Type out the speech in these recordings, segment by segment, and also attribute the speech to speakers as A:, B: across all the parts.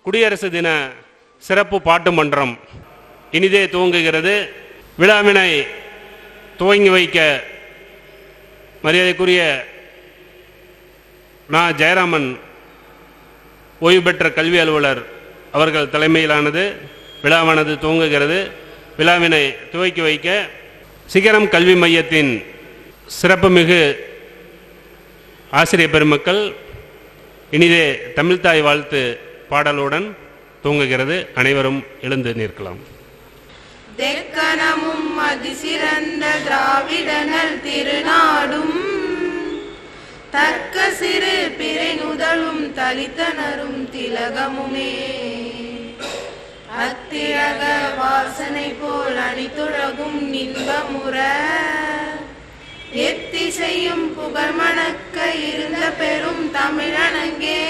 A: குடியரசு தின சிறப்பு பாட்டு மன்றம் இனிதே துவங்குகிறது. விழாவினை துவங்கி வைக்க மரியாதைக்குரிய நான் ஜெயராமன் ஓய்வு பெற்ற கல்வி அலுவலர் அவர்கள் தலைமையிலானது விழாவானது துவங்குகிறது. விழாவினை துவக்கி வைக்க சிகரம் கல்வி மையத்தின் சிறப்புமிகு ஆசிரியர் பெருமக்கள் இனிதே தமிழ்தாய் வாழ்த்து பாடலுடன் துவங்குகிறது. அனைவரும் எழுந்து நிற்கலாம்.
B: தெக்கணமும் அதிசிறந்த திராவிடனல் திருநாடும் தக்க சிறு பிறை நுதலும் தலித்தனரும் திலகமுமே அத்திலக வாசனை போல் அணித்துலகும் இன்பமுற எத்திசையும் புகழ் மணக்க இருந்த பெரும் தமிழனங்கே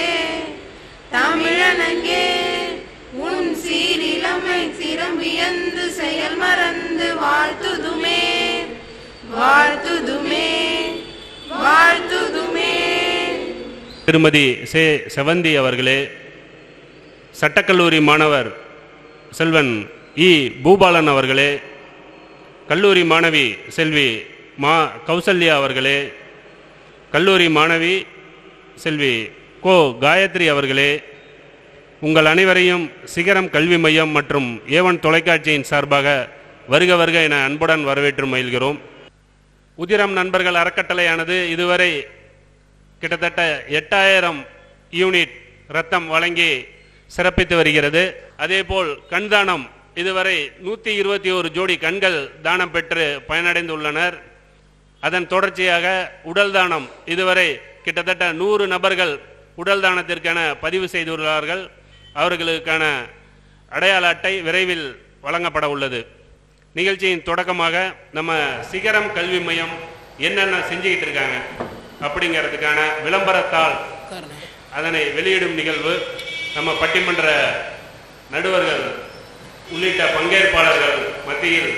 B: தமிழனங்கே உன் சீரிலமை சிறம்பியந்து செயல் மறந்து வாழ்த்துதுமே வாழ்த்துதுமே வாழ்த்துதுமே.
A: திருமதி சே செவந்தி அவர்களே, சட்டக்கல்லூரி மாணவர் செல்வன் இ பூபாலன் அவர்களே, கல்லூரி மாணவி செல்வி மா கௌசல்யா அவர்களே, கல்லூரி மாணவி செல்வி கோ காயத்ரி அவர்களே, உங்கள் அனைவரையும் சிகரம் கல்வி மையம் மற்றும் ஏவன் தொலைக்காட்சியின் சார்பாக வருக வருக என அன்புடன் வரவேற்று மகிழ்கிறோம். உதிரம் நண்பர்கள் அறக்கட்டளையானது இதுவரை கிட்டத்தட்ட 8000 யூனிட் இரத்தம் வழங்கி சிறப்பித்து வருகிறது. அதேபோல் கண்தானம் இதுவரை 121 ஜோடி கண்கள் தானம் பெற்று பயனடைந்துள்ளனர். அதன் தொடர்ச்சியாக உடல் தானம் இதுவரை கிட்டத்தட்ட 100 நபர்கள் உடல் தானத்திற்கான பதிவு செய்துள்ளார்கள். அவர்களுக்கான அடையாள அட்டை விரைவில் வழங்கப்பட உள்ளது. நிகழ்ச்சியின் தொடக்கமாக நம்ம சிகரம் கல்வி மையம் என்னென்ன செஞ்சுக்கிட்டு இருக்காங்க அப்படிங்கிறதுக்கான விளம்பரத்தால் அதனை வெளியிடும் நிகழ்வு நம்ம பட்டிமன்ற நடுவர்கள் உள்ளிட்ட பங்கேற்பாளர்கள் மத்தியில்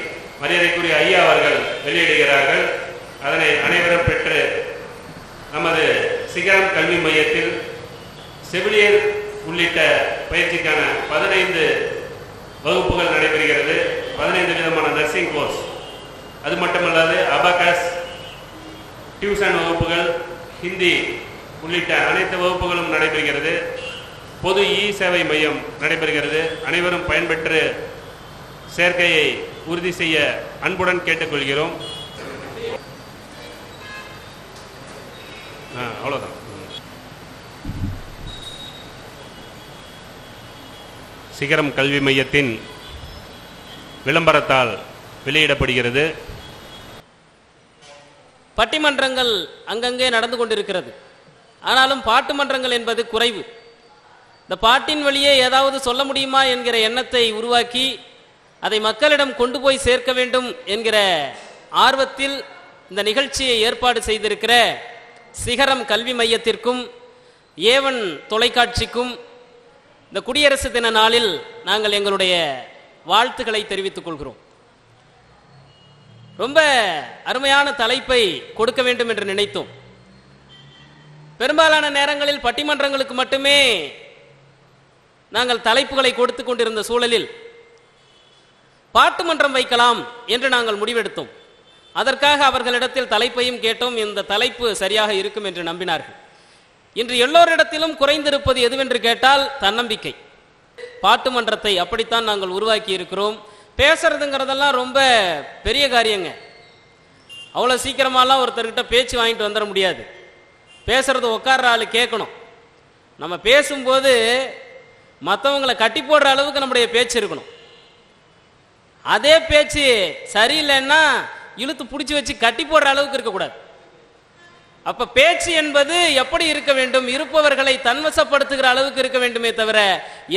A: மரியாதைக்குரிய ஐயா அவர்கள் வெளியிடுகிறார்கள். அதனை அனைவரும் பெற்று நமது சிகரம் கல்வி மையத்தில் செவிலியர் உள்ளிட்ட பயிற்சிக்கான 15 வகுப்புகள் நடைபெறுகிறது. 15 விதமான நர்சிங் கோர்ஸ், அது மட்டுமல்லாது அபகஸ், டியூஷன் வகுப்புகள், ஹிந்தி உள்ளிட்ட அனைத்து வகுப்புகளும் நடைபெறுகிறது. பொது இ சேவை மையம் நடைபெறுகிறது. அனைவரும் பயன்பெற்று சேர்க்கையை உறுதி செய்ய அன்புடன் கேட்டுக்கொள்கிறோம். அவ்வளோதான். சிகரம் கல்வி மையத்தின் விளம்பரத்தால் வெளியிடப்படுகிறது.
C: பட்டிமன்றங்கள் அங்கங்கே நடந்து கொண்டிருக்கிறது. ஆனாலும் பாட்டு மன்றங்கள் என்பது குறைவு. இந்த பாட்டின் வழியே ஏதாவது சொல்ல முடியுமா என்கிற எண்ணத்தை உருவாக்கி அதை மக்களிடம் கொண்டு போய் சேர்க்க வேண்டும் என்கிற ஆர்வத்தில் இந்த நிகழ்ச்சியை ஏற்பாடு செய்திருக்கிற சிகரம் கல்வி மையத்திற்கும் ஏவன் தொலைக்காட்சிக்கும் இந்த குடியரசு தின நாளில் நாங்கள் எங்களுடைய வாழ்த்துக்களை தெரிவித்துக் கொள்கிறோம். ரொம்ப அருமையான தலைப்பை கொடுக்க வேண்டும் என்று நினைத்தோம். பெரும்பாலான நேரங்களில் பட்டிமன்றங்களுக்கு மட்டுமே நாங்கள் தலைப்புகளை கொடுத்து கொண்டிருந்த சூழலில் பாட்டு மன்றம் வைக்கலாம் என்று நாங்கள் முடிவெடுத்தோம். அதற்காக அவர்களிடத்தில் தலைப்பையும் கேட்டோம். இந்த தலைப்பு சரியாக இருக்கும் என்று நம்பினார்கள். இன்று எல்லோரிடத்திலும் குறைந்திருப்பது எதுவென்று கேட்டால் தன்னம்பிக்கை. பாட்டு மன்றத்தை அப்படித்தான் நாங்கள் உருவாக்கி இருக்கிறோம். பேசுறதுங்கிறதெல்லாம் ரொம்ப பெரிய காரியங்க. அவ்வளோ சீக்கிரமாலாம் ஒருத்தர்கிட்ட பேச்சு வாங்கிட்டு வந்துட முடியாது. பேசுறது உட்கார்ற ஆள் கேட்கணும். நம்ம பேசும்போது மற்றவங்களை கட்டி போடுற அளவுக்கு நம்முடைய பேச்சு இருக்கணும். அதே பேச்சு சரியில்லைன்னா இழுத்து பிடிச்சி வச்சு கட்டி போடுற அளவுக்கு இருக்கக்கூடாது. அப்ப பேச்சு என்பது எப்படி இருக்க வேண்டும்? இருப்பவர்களை தன்வசப்படுத்துகிற அளவுக்கு இருக்க வேண்டுமே தவிர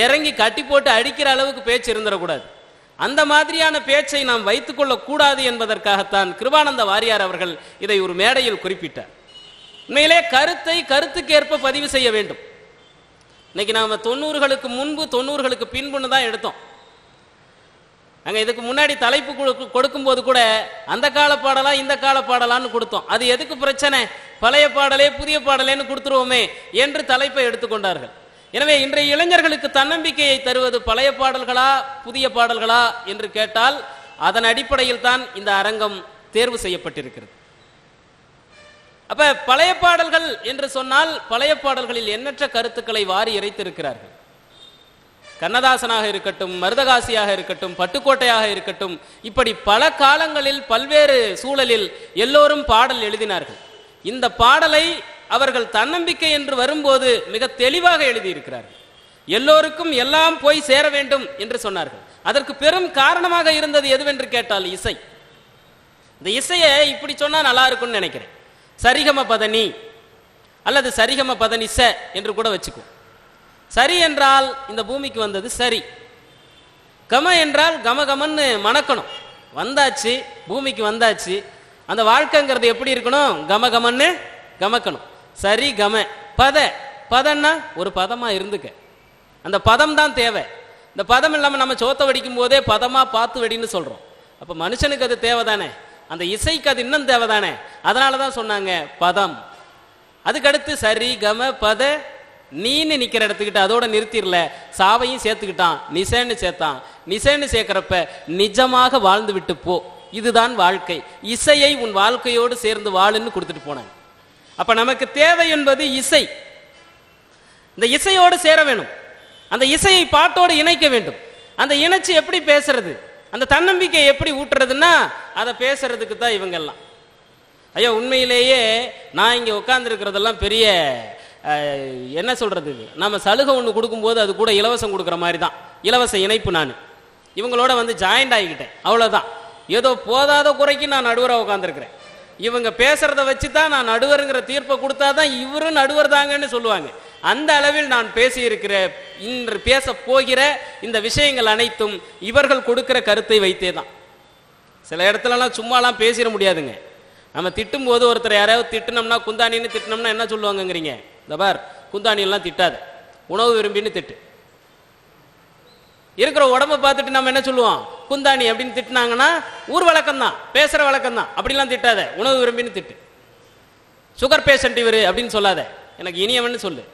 C: இறங்கி கட்டி போட்டு அடிக்கிற அளவுக்கு பேச்சு இருந்துடக்கூடாது. அந்த மாதிரியான பேச்சை நாம் வைத்துக் கொள்ள கூடாது என்பதற்காகத்தான் கிருபானந்த வாரியார் அவர்கள் இதை ஒரு மேடையில் குறிப்பிட்டார். உண்மையிலே கருத்தை கருத்துக்கு ஏற்ப பதிவு செய்ய வேண்டும். இன்னைக்கு நாம 90களுக்கு முன்பு 90களுக்கு பின்புன்னு தான் எடுத்தோம். நாங்கள் இதுக்கு முன்னாடி தலைப்பு கொடுக்கும்போது கூட அந்த கால பாடலா இந்த கால பாடலான்னு கொடுத்தோம். அது எதுக்கு பிரச்சனை? பழைய பாடலே புதிய பாடலேன்னு கொடுத்துருவோமே என்று தலைப்பை எடுத்துக்கொண்டார்கள். எனவே இன்றைய இளைஞர்களுக்கு தன்னம்பிக்கையை தருவது பழைய பாடல்களா புதிய பாடல்களா என்று கேட்டால் அதன் அடிப்படையில் தான் இந்த அரங்கம் தேர்வு செய்யப்பட்டிருக்கிறது. அப்ப பழைய பாடல்கள் என்று சொன்னால் பழைய பாடல்களில் எண்ணற்ற கருத்துக்களை வாரி இறைத்திருக்கிறார்கள். கண்ணதாசனாக இருக்கட்டும், மருதகாசியாக இருக்கட்டும், பட்டுக்கோட்டையாக இருக்கட்டும், இப்படி பல காலங்களில் பல்வேறு சூழலில் எல்லோரும் பாடல் எழுதினார்கள். இந்த பாடலை அவர்கள் தன்னம்பிக்கை என்று வரும்போது மிக தெளிவாக எழுதியிருக்கிறார்கள். எல்லோருக்கும் எல்லாம் போய் சேர வேண்டும் என்று சொன்னார்கள். அதற்கு பெரும் காரணமாக இருந்தது எதுவென்று கேட்டால் இசை. இந்த இசையை இப்படி சொன்னா நல்லா இருக்கும்னு நினைக்கிறேன். சரிகம பதனி அல்லது சரிகம பதனி ச என்று கூட வச்சுக்கோ. சரி என்றால் இந்த பூமிக்கு வந்தது சரி, கம என்றால் கமகமன்னு மணக்கணும், வந்தாச்சு பூமிக்கு வந்தாச்சு. அந்த வாழ்க்கைங்கிறது எப்படி இருக்கணும்? கமகமன்னு கமக்கணும். சரி கம பத, பதன்னா ஒரு பதமா இருந்துக்க, அந்த பதம் தான் தேவை. இந்த பதம் இல்லாமல் நம்ம சோத்த வடிக்கும் போதே பதமா பார்த்து வெடின்னு சொல்றோம். அப்ப மனுஷனுக்கு அது தேவைதானே, அந்த இசைக்கு அது இன்னும் தேவைதானே. அதனாலதான் சொன்னாங்க பதம். அதுக்கடுத்து சரி கம பத நீன்னு நிக்கிற இடத்துக்கிட்ட அதோட நிறுத்திடல, சாவையும் சேர்த்துக்கிட்டான், நிசேன்னு சேர்த்தான். நிசேன்னு சேர்க்கிறப்ப நிஜமாக வாழ்ந்து விட்டு போ, இதுதான் வாழ்க்கை, இசையை உன் வாழ்க்கையோடு சேர்ந்து வாழுன்னு கொடுத்துட்டு போனாங்க. அப்ப நமக்கு தேவை என்பது இசை. இந்த இசையோடு சேர வேணும், அந்த இசையை பாட்டோடு இணைக்க வேண்டும். அந்த இணைச்சு எப்படி பேசுறது, அந்த தன்னம்பிக்கை எப்படி ஊட்டுறதுன்னா அதை பேசுறதுக்கு தான் இவங்கெல்லாம். ஐயோ உண்மையிலேயே நான் இங்க உட்கார்ந்து இருக்கிறதெல்லாம் பெரிய என்ன சொல்றது, நம்ம சலுகை ஒன்று கொடுக்கும்போது அது கூட இலவசம் கொடுக்குற மாதிரி தான், இலவச இணைப்பு. நான் இவங்களோட வந்து ஜாயிண்ட் ஆகிக்கிட்டேன், அவ்வளோதான். ஏதோ போதாத குறைக்கு நான் நடுவராக உட்காந்துருக்கிறேன். இவங்க பேசுறத வச்சு தான் நான் நடுவருங்கிற தீர்ப்பை கொடுத்தாதான் இவரும் நடுவர் தாங்கன்னு சொல்லுவாங்க. அந்த அளவில் நான் பேசியிருக்கிற இன்று பேச போகிற இந்த விஷயங்கள் அனைத்தும் இவர்கள் கொடுக்கிற கருத்தை வைத்தே தான். சில இடத்துலலாம் சும்மாலாம் பேசிட முடியாதுங்க. நம்ம திட்டும் போது ஒருத்தர் யாராவது திட்டினோம்னா, குந்தானின்னு திட்டினோம்னா என்ன சொல்லுவாங்கங்கிறீங்க? இந்த பார், குந்தானி எல்லாம் திட்டாத, உணவு விரும்பின்னு திட்டு. இருக்கிற உடம்பை பார்த்துட்டு நம்ம என்ன சொல்லுவோம்? குந்தானி அப்படின்னு திட்டினாங்கன்னா ஊர் வழக்கம் தான், பேசுற வழக்கம் தான். அப்படிலாம் திட்டாத, உணவு விரும்பின்னு திட்டு. சுகர் பேஷண்ட் இவரு அப்படின்னு சொல்லாத, எனக்கு இனியவன்னு சொல்லு,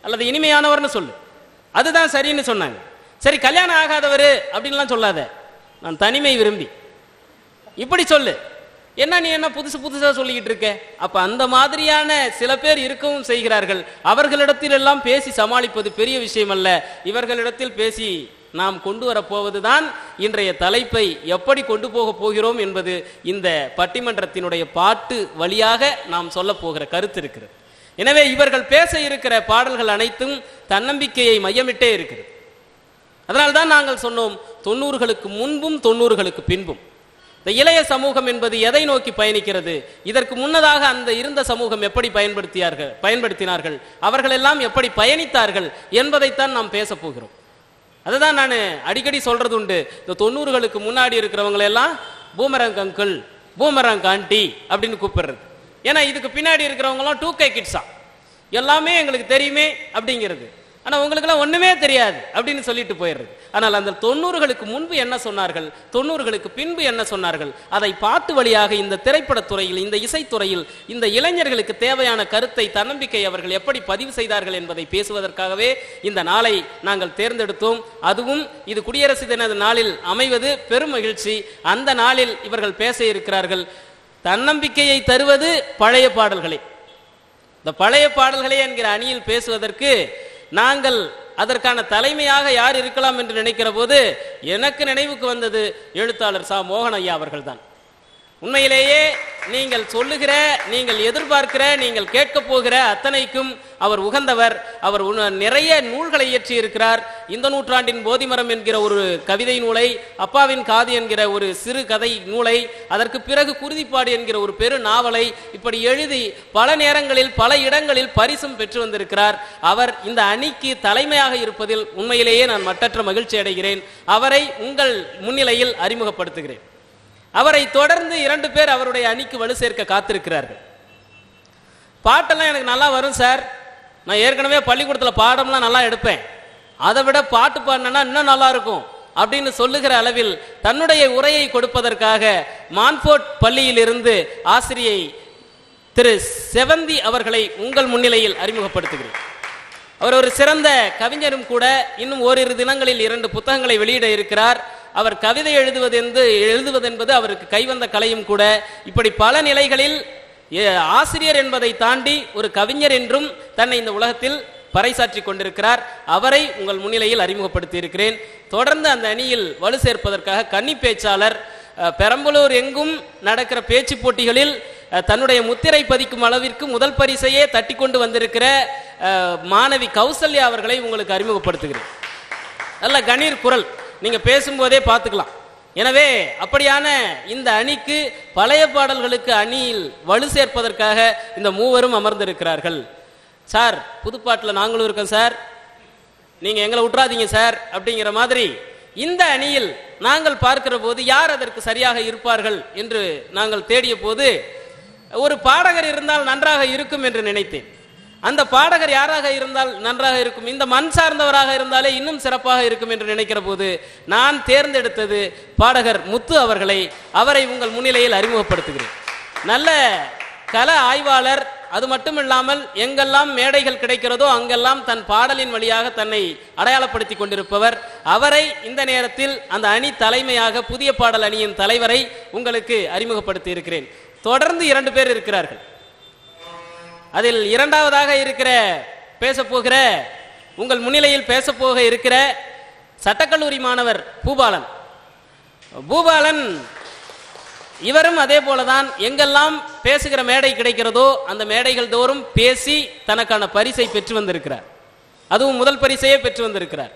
C: அல்லது இனிமையானவர்னு சொல்லு, அதுதான் சரின்னு சொன்னாங்க. சரி கல்யாணம் ஆகாதவர் அப்படின்லாம் சொல்லாத, நான் தனிமை விரும்பி இப்படி சொல்லு. என்ன நீ என்ன புதுசு புதுசா சொல்லிக்கிட்டு இருக்க? அப்ப அந்த மாதிரியான சில பேர் இருக்கவும் செய்கிறார்கள். அவர்களிடத்தில் எல்லாம் பேசி சமாளிப்பது பெரிய விஷயம் அல்ல. இவர்களிடத்தில் பேசி நாம் கொண்டு வரப்போவதுதான் இன்றைய தலைப்பை எப்படி கொண்டு போக போகிறோம் என்பது இந்த பட்டிமன்றத்தினுடைய பாட்டு வழியாக நாம் சொல்ல போகிற கருத்து இருக்கிறது. எனவே இவர்கள் பேச இருக்கிற பாடல்கள் அனைத்தும் தன்னம்பிக்கையை மையமிட்டே இருக்கிறது. அதனால்தான் நாங்கள் சொன்னோம் 90களுக்கு முன்பும் 90களுக்கு பின்பும் இந்த இளைய சமூகம் என்பது எதை நோக்கி பயணிக்கிறது, இதற்கு முன்னதாக அந்த இருந்த சமூகம் எப்படி பயன்படுத்தினார்கள், அவர்கள் எல்லாம் எப்படி பயணித்தார்கள் என்பதைத்தான் நாம் பேச போகிறோம். அதுதான் நான் அடிக்கடி சொல்றது உண்டு. இந்த 90களுக்கு முன்னாடி இருக்கிறவங்களை எல்லாம் பூமரங் அங்கிள், பூமரங் ஆண்டி அப்படின்னு கூப்பிடுறது. ஏன்னா இதுக்கு பின்னாடி இருக்கிறவங்களாம் 2K கிட்ஸா, எல்லாமே எங்களுக்கு தெரியுமே அப்படிங்கிறது. ஆனா உங்களுக்கெல்லாம் ஒண்ணுமே தெரியாது அப்படின்னு சொல்லிட்டு போயிடுறது. ஆனால் அந்த 90களுக்கு முன்பு என்ன சொன்னார்கள், 90களுக்கு பின்பு என்ன சொன்னார்கள், அதை பாட்டு வழியாக இந்த திரைப்படத்துறையில், இந்த இசைத்துறையில் இந்த இளைஞர்களுக்கு தேவையான கருத்தை, தன்னம்பிக்கை அவர்கள் எப்படி பதிவு செய்தார்கள் என்பதை பேசுவதற்காகவே இந்த நாளை நாங்கள் தேர்ந்தெடுத்தோம். அதுவும் இது குடியரசு தின நாளில் அமைவது பெரும் மகிழ்ச்சி. அந்த நாளில் இவர்கள் பேச இருக்கிறார்கள். தன்னம்பிக்கையை தருவது பழைய பாடல்களே. இந்த பழைய பாடல்களே என்கிற அணியில் பேசுவதற்கு நாங்கள் அதற்கான தலைமையாக யார் இருக்கலாம் என்று நினைக்கிற போது எனக்கு நினைவுக்கு வந்தது எழுத்தாளர் சா மோகன் ஐயா அவர்கள் தான். உண்மையிலேயே நீங்கள் சொல்லுகிற, நீங்கள் எதிர்பார்க்கிற, நீங்கள் கேட்க போகிற அத்தனைக்கும் அவர் உகந்தவர். அவர் நிறைய நூல்களை இயற்றி இருக்கிறார். இந்த நூற்றாண்டின் போதிமரம் என்கிற ஒரு கவிதை நூலை, அப்பாவின் காது என்கிற ஒரு சிறு கதை நூலை, அதற்கு பிறகு குருதிப்பாடு என்கிற ஒரு பெரு நாவலை இப்படி எழுதி பல நேரங்களில் பல இடங்களில் பரிசும் பெற்று வந்திருக்கிறார். அவர் இந்த அணிக்கு தலைமையாக இருப்பதில் உண்மையிலேயே நான் மட்டற்ற மகிழ்ச்சி அடைகிறேன். அவரை உங்கள் முன்னிலையில் அறிமுகப்படுத்துகிறேன். அவரை தொடர்ந்து 2 பேர் அவருடைய அணிக்கு வலு சேர்க்க காத்திருக்கிறார்கள். பாட்டெல்லாம் எனக்கு நல்லா வரும் சார், நான் ஏற்கனவே பள்ளிக்கூடத்தில் பாடம்லாம் நல்லா எடுப்பேன், அதை விட பாட்டு பாடினா இன்னும் நல்லா இருக்கும் அப்படின்னு சொல்லுகிற அளவில் தன்னுடைய உரையை கொடுப்பதற்காக மான்ஃபோர்ட் பள்ளியில் இருந்து ஆசிரியை திரு செவந்தி அவர்களை உங்கள் முன்னிலையில் அறிமுகப்படுத்துகிறேன். அவர் ஒரு சிறந்த கவிஞரும் கூட. இன்னும் ஓரிரு தினங்களில் 2 புத்தகங்களை வெளியிட இருக்கிறார். அவர் கவிதை எழுதுவதென்பது அவருக்கு கைவந்த கலையும் கூட. இப்படி பல நிலைகளில் ஆசிரியர் என்பதை தாண்டி ஒரு கவிஞர் என்றும் தன்னை இந்த உலகத்தில் பறைசாற்றி கொண்டிருக்கிறார். அவரை உங்கள் முன்னிலையில் அறிமுகப்படுத்தி இருக்கிறேன். தொடர்ந்து அந்த அணியில் வலு சேர்ப்பதற்காக கன்னி பேச்சாளர், பெரம்பலூர் எங்கும் நடக்கிற பேச்சு போட்டிகளில் தன்னுடைய முத்திரை பதிக்கும் அளவிற்கு முதல் பரிசையே தட்டி கொண்டு வந்திருக்கிற மாணவி கௌசல்யா அவர்களை உங்களுக்கு அறிமுகப்படுத்துகிறேன். நல்ல கணீர் குரல், நீங்க பேசும்போதே பார்த்துக்கலாம். எனவே அப்படியான இந்த அணிக்கு பழைய பாடல்களுக்கு அணியில் வலு சேர்ப்பதற்காக இந்த மூவரும் அமர்ந்திருக்கிறார்கள். சார், புதுப்பாட்டில் நாங்களும் இருக்கோம் சார், நீங்க எங்களை விட்டுறாதீங்க சார் அப்படிங்கிற மாதிரி இந்த அணியில் நாங்கள் பார்க்கிற போது யார் அதற்கு சரியாக இருப்பார்கள் என்று நாங்கள் தேடிய போது ஒரு பாடகர் இருந்தால் நன்றாக இருக்கும் என்று நினைத்தேன். அந்த பாடகர் யாராக இருந்தால் நன்றாக இருக்கும், இந்த மண் சார்ந்தவராக இருந்தாலே இன்னும் சிறப்பாக இருக்கும் என்று நினைக்கிற போது நான் தேர்ந்தெடுத்தது பாடகர் முத்து அவர்களை. அவரை உங்கள் முன்னிலையில் அறிமுகப்படுத்துகிறேன். நல்ல கல ஆய்வாளர், அது மட்டும் இல்லாமல் எங்கெல்லாம் மேடைகள் கிடைக்கிறதோ அங்கெல்லாம் தன் பாடலின் வழியாக தன்னை அடையாளப்படுத்தி கொண்டிருப்பவர். அவரை இந்த நேரத்தில் அந்த அணி தலைமையாக புதிய பாடல் அணியின் தலைவரை உங்களுக்கு அறிமுகப்படுத்தி இருக்கிறேன். தொடர்ந்து 2 பேர் இருக்கிறார்கள். அதில் இரண்டாவதாக இருக்கிற பேசப்போகிற உங்கள் முன்னிலையில் பேசப்போக இருக்கிற சட்டக்கல்லூரி மாணவர் பூபாலன் இவரும் அதே போலதான் எங்கெல்லாம் பேசுகிற மேடை கிடைக்கிறதோ அந்த மேடைகள் தோறும் பேசி தனக்கான பரிசை பெற்று வந்திருக்கிறார். அதுவும் முதல் பரிசையே பெற்று வந்திருக்கிறார்.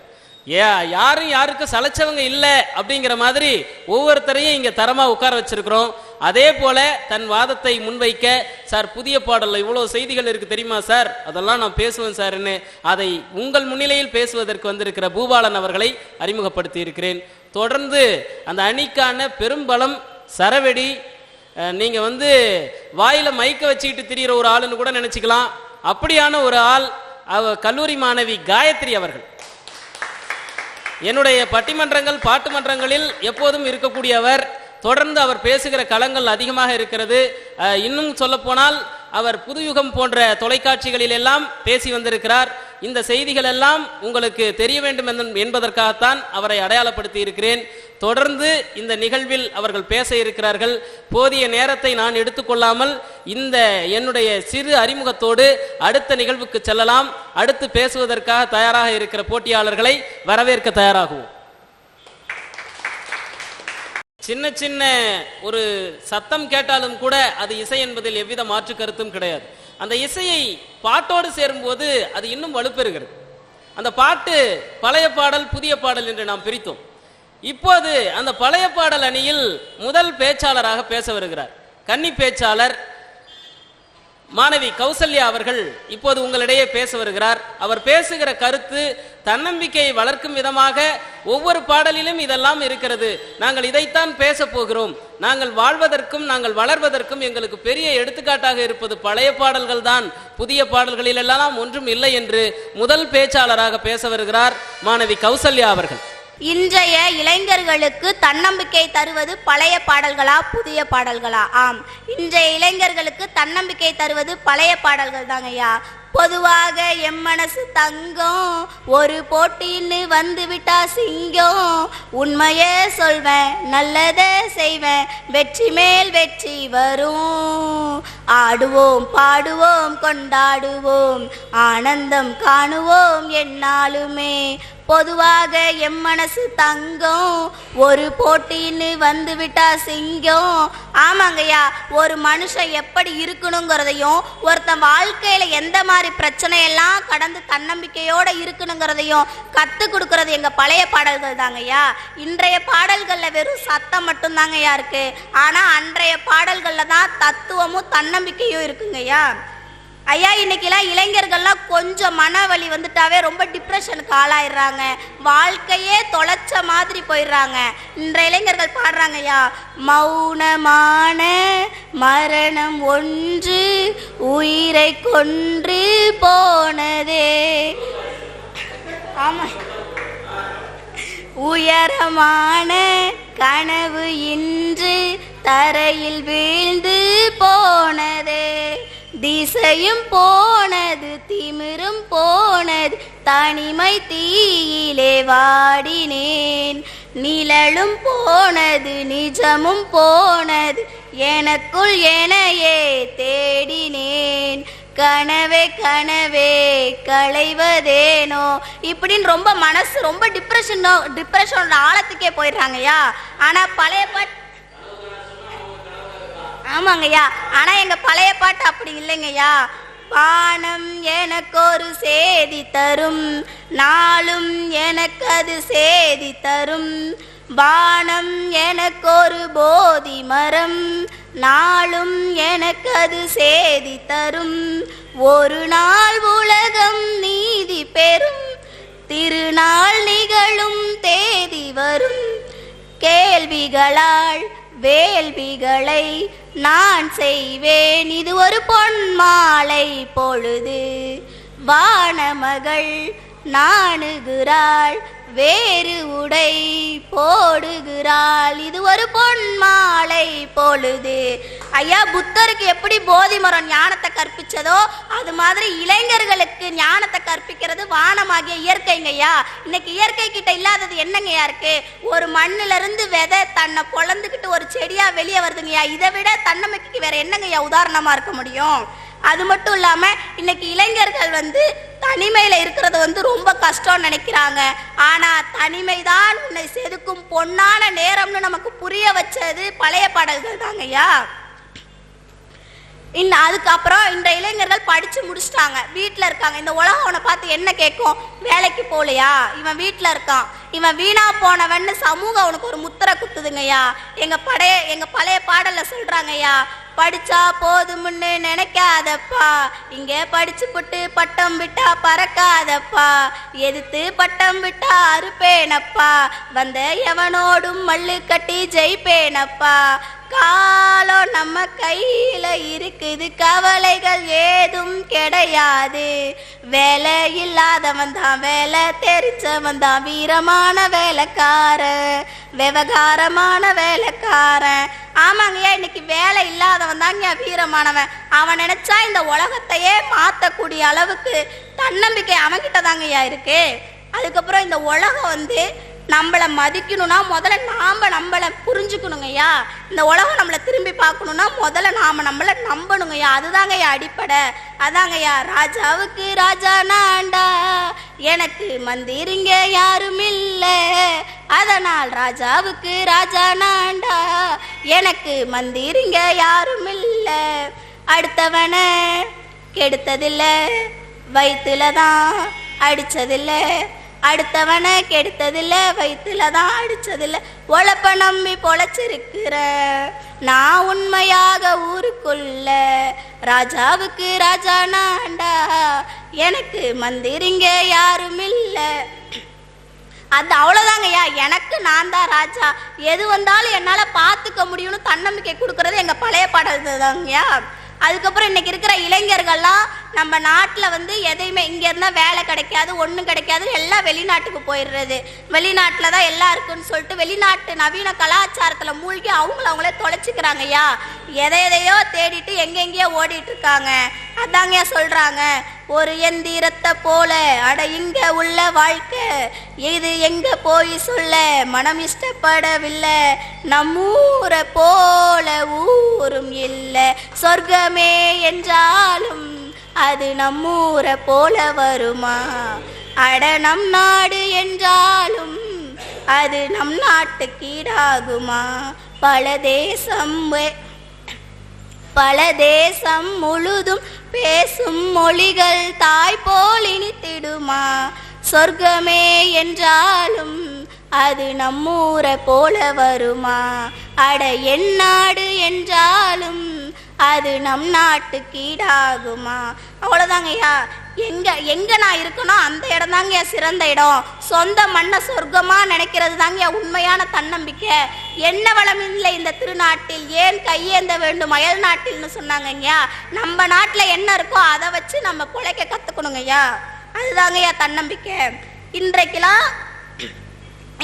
C: யாரும் யாருக்கு சளைச்சவங்க இல்லை அப்படிங்கிற மாதிரி ஒவ்வொருத்தரையும் இங்க தரமா உட்கார வச்சிருக்கிறோம். அதே போல தன் வாதத்தை முன்வைக்க, சார் புதிய பாடல்ல இவ்வளவு செய்திகள் இருக்கு தெரியுமா சார், அதெல்லாம் நான் பேசுவேன் சார்ன்னு அதை உங்கள் முன்னிலையில் பேசுவதற்கு வந்திருக்கிற பூபாலன் அவர்களை அறிமுகப்படுத்தி இருக்கிறேன். தொடர்ந்து அந்த அணிக்கான பெரும்பலம் சரவெடி, நீங்க வாயில மைக்க வச்சுக்கிட்டு திரியிற ஒரு ஆளுன்னு கூட நினைச்சுக்கலாம். அப்படியான ஒரு ஆள் கல்லூரி மாணவி காயத்ரி அவர்கள். என்னுடைய பட்டிமன்றங்கள் பாட்டு மன்றங்களில் எப்போதும் இருக்கக்கூடியவர். தொடர்ந்து அவர் பேசுகிற களங்கள் அதிகமாக இருக்கிறது. இன்னும் சொல்ல போனால் அவர் புதுயுகம் போன்ற தொலைக்காட்சிகளில் எல்லாம் பேசி வந்திருக்கிறார். இந்த செய்திகள் எல்லாம் உங்களுக்கு தெரிய வேண்டும் என்பதற்காகத்தான் அவரை அடையாளப்படுத்தி இருக்கிறேன். தொடர்ந்து இந்த நிகழ்வில் அவர்கள் பேச இருக்கிறார்கள். போதிய நேரத்தை நான் எடுத்துக்கொள்ளாமல் இந்த என்னுடைய சிறு அறிமுகத்தோடு அடுத்த நிகழ்வுக்கு செல்லலாம். அடுத்து பேசுவதற்காக தயாராக இருக்கிற போட்டியாளர்களை வரவேற்க தயாராகுவோம். சின்ன சின்ன ஒரு சத்தம் கேட்டாலும் கூட அது இசை என்பதில் எவ்வித மாற்று கருத்தும் கிடையாது. அந்த இசையை பாட்டோடு சேரும்போது அது இன்னும் வலுப்பெறுகிறது. அந்த பாட்டு பழைய பாடல் புதிய பாடல் என்று நாம் பிரித்தோம். இப்போது அந்த பழைய பாடல் அணியில் முதல் பேச்சாளராக பேச வருகிறார் கன்னி பேச்சாளர் மாணவி கௌசல்யா அவர்கள் இப்போது உங்களிடையே பேச வருகிறார். அவர் பேசுகிற கருத்து தன்னம்பிக்கையை வளர்க்கும் விதமாக ஒவ்வொரு பாடலிலும் இதெல்லாம் இருக்கிறது, நாங்கள் இதைத்தான் பேச போகிறோம், நாங்கள் வாழ்வதற்கும் நாங்கள் வளர்வதற்கும் எங்களுக்கு பெரிய எடுத்துக்காட்டாக இருப்பது பழைய பாடல்கள் தான், புதிய பாடல்களில் எல்லாம் ஒன்றும் இல்லை என்று முதல் பேச்சாளராக பேச வருகிறார் மாணவி கௌசல்யா அவர்கள்.
D: இன்றைய இளைஞர்களுக்கு தன்னம்பிக்கை தருவது பழைய பாடல்களா புதிய பாடல்களா? ஆம், இன்றைய இளைஞர்களுக்கு தன்னம்பிக்கை தருவது பழைய பாடல்கள் தாங்க ஐயா. பொதுவாக எம் மனசு தங்கம், ஒரு போட்டின்னு வந்து விட்டா சிங்கம், உண்மையே சொல்வேன் நல்லதே செய்வேன், வெற்றி மேல் வெற்றி வரும், ஆடுவோம் பாடுவோம் கொண்டாடுவோம், ஆனந்தம் காணுவோம் என்னாலுமே. பொதுவாக எம் மனசு தங்கம், ஒரு போட்டின்னு வந்து விட்டா சிங்கம். ஆமாங்கய்யா, ஒரு மனுஷன் எப்படி இருக்கணுங்கிறதையும் ஒருத்தன் வாழ்க்கையில எந்த மாதிரி பிரச்சனையெல்லாம் கடந்து தன்னம்பிக்கையோட இருக்கணுங்கிறதையும் கற்றுக் கொடுக்கறது எங்க பழைய பாடல்கள் தாங்கய்யா. இன்றைய பாடல்கள்ல வெறும் சத்தம் மட்டும் தாங்கய்யா இருக்கு. ஆனா அன்றைய பாடல்கள்ல தான் தத்துவமும் தன்னம்பிக்கையும் இருக்குங்கய்யா. ஐயா, இன்னைக்கெல்லாம் இளைஞர்கள்லாம் கொஞ்சம் மன வலி வந்துட்டாவே ரொம்ப டிப்ரெஷனுக்கு ஆளாயிடுறாங்க, வாழ்க்கையே தொலைச்ச மாதிரி போயிடுறாங்க. இன்றைய இளைஞர்கள் பாடுறாங்க ஐயா, மௌனமான மரணம் ஒன்று உயிரை கொன்று போனதே. ஆமா, உயரமான கனவு இன்று தரையில் வீழ்ந்து போனதே. திசையும் போனது திமிரும் போனது தனிமை தீயிலே வாடினேன். நிழலும் போனது நிஜமும் போனது எனக்குள் எனையே தேடினேன். கனவே கனவே களைவதேனோ இப்படின்னு ரொம்ப மனசு ரொம்ப டிப்ரெஷனோட ஆழத்துக்கே போயிடுறாங்கய்யா. ஆனா பழைய பாட்டு ஆமாங்கய்யா, ஆனா எங்க பழைய பாட்டு அப்படி இல்லைங்கய்யா. வானம் எனக்கு ஒரு சேதி தரும், நாளும் எனக்கு அது சேதி தரும். வானம் எனக்கு ஒரு போதி மரம், நாளும் எனக்கு அது சேதி தரும். ஒரு நாள் உலகம் நீதி பெறும், திருநாள் நிகழும் தேதி வரும். கேள்விகளால் வேள்விகளை நான் செய்வேன், இது ஒரு பொன்மாலை பொழுது. வானமகள் நாணுகிறாள், வேறு உடை போடுகிறாள், இது ஒரு பொன்மாலை பொழுது. ஐயா, புத்தருக்கு எப்படி போதி மரம் ஞானத்தை கற்பிச்சதோ அது மாதிரி இளைஞர்களுக்கு ஞானத்தை கற்பிக்கிறது வானமாகிய இயற்கைங்கய்யா. இன்னைக்கு இயற்கை கிட்ட இல்லாதது என்னங்கய்யா இருக்கு? ஒரு மண்ணுல இருந்து விதை தன்னை பொழந்துக்கிட்டு ஒரு செடியா வெளியே வருதுங்கய்யா. இதை விட தன்னம்பிக்கைக்கு வேற என்னங்கய்யா உதாரணமா இருக்க முடியும்? அது மட்டும் இல்லாம இன்னைக்கு இளைஞர்கள் தனிமையில இருக்கிறது ரொம்ப கஷ்டம்னு நினைக்கிறாங்க. ஆனா தனிமைதான் உன்னை செதுக்கும் பொன்னான நேரம்னு நமக்கு புரிய வச்சது பழைய பாடல்கள் தாங்கய்யா. அதுக்கப்புறம் இந்த இளைஞர்கள் படிச்சு முடிச்சிட்டாங்க, வீட்டுல இருக்காங்க. இந்த உலகம் அவனை பார்த்து என்ன கேட்கும்? வேலைக்கு போலையா, இவன் வீட்டுல இருக்கான், இவன் வீணா போனவன்னு சமூகம் அவனுக்கு ஒரு முத்திரை குத்துதுங்கய்யா. எங்க பழைய பாடல்ல சொல்றாங்கய்யா, படிச்சா போதும்னு நினைக்காதப்பா, இங்க படிச்சு புட்டு பட்டம் விட்டா பறக்காதப்பா, எதிர்த்து பட்டம் விட்டா அறுப்பேனப்பா, வந்த எவனோடும் மல்லு கட்டி ஜெயிப்பேனப்பா. காலம் நம்ம கையில இருக்குது, கவலைகள் ஏதும் கிடையாது. வேலை இல்லாதவன் தான் வேலை தெரிஞ்சவன் தான் வீரமான வேலைக்காரன், விவகாரமான வேலைக்காரன். ஆமாங்கய்யா, இன்னைக்கு வேலை இல்லாதவன் தாங்க வீரமானவன். அவன் நினைச்சா இந்த உலகத்தையே மாத்தக்கூடிய அளவுக்கு தன்னம்பிக்கை அவன்கிட்ட தாங்கய்யா இருக்கு. அதுக்கப்புறம் இந்த உலகம் நம்மளை மதிக்கணும்னா முதல்ல நாம நம்மளை புரிஞ்சுக்கணுங்கய்யா. இந்த உலகம் நம்மளை திரும்பி பார்க்கணும்னா முதல்ல நாம நம்மளை நம்பணுங்கய்யா. அதுதாங்கய்யா அடிப்படை. அதாங்கய்யா, ராஜாவுக்கு ராஜா நான்டா, எனக்கு மந்திரிங்க யாரும் இல்லை, அதனால் ராஜாவுக்கு ராஜா நான்டா, எனக்கு மந்திரிங்க யாரும் இல்லை. அடுத்தவன கெடுத்ததில்ல, வயிற்றுலதான் அடிச்சதில்ல, அடுத்தவனை கெடுத்ததில்ல, வயிற்றுலதான் அடிச்சதில்ல. உழப்ப நம்பி பொழைச்சிருக்கிற நான் உண்மையாக ஊருக்குள்ள, ராஜாவுக்கு ராஜா நான்டா, எனக்கு மந்திரிங்க யாரும் இல்லை. அது அவ்வளோதாங்கய்யா, எனக்கு நான் தான் ராஜா, எது வந்தாலும் என்னால் பார்த்துக்க முடியும்னு தன்னம்பிக்கை கொடுக்கறது எங்கள் பழைய பாடல் தாங்கய்யா. அதுக்கப்புறம் இன்னைக்கு இருக்கிற இளைஞர்கள்லாம் நம்ம நாட்டில் எதையுமே இங்கே இருந்தால் வேலை கிடைக்காது, ஒன்றும் கிடைக்காது, எல்லாம் வெளிநாட்டுக்கு போயிடுறது. வெளிநாட்டில் தான் எல்லாம் இருக்குன்னு சொல்லிட்டு வெளிநாட்டு நவீன கலாச்சாரத்தில் மூழ்கி அவங்களே தொலைச்சிக்கிறாங்கய்யா. எதையோ தேடிட்டு எங்கெங்கேயோ ஓடிட்டு இருக்காங்க. அதாங்கய்யா சொல்கிறாங்க, ஒரு எந்திரத்தை போல அட இங்க உள்ள வாழ்க்கை, இது எங்க போய் சொல்ல மனம் இஷ்டப்படவில்லை, நம்மூரை போல ஊரும் இல்லை, சொர்க்கமே என்றாலும் அது நம்மூரை போல வருமா, அட நம் நாடு என்றாலும் அது நம் நாட்டுக்கு ஈடாகுமா, பல தேசம் முழுதும் பேசும் மொழிகள் தாய் போல் இனித்திடுமா, சொர்க்கமே என்றாலும் அது நம்மூரை போல வருமா, அட என் நாடு என்றாலும் அது நம் நாட்டுக்கு ஈடாகுமா. அவ்வளோதாங்கய்யா. எங்க நான் இருக்கணும் அந்த இடம் தாங்கய்யா சிறந்த இடம். சொந்த மண்ணை சொர்க்கமா நினைக்கிறது தாங்கய்யா உண்மையான தன்னம்பிக்கை. என்ன வளம் இல்லை இந்த திருநாட்டில், ஏன் கையேந்த வேண்டும் அயல் நாட்டில்னு சொன்னாங்கய்யா. நம்ம நாட்டில் என்ன இருக்கோ அதை வச்சு நம்ம பிழைக்க கற்றுக்கணுங்கய்யா. அதுதாங்கய்யா தன்னம்பிக்கை.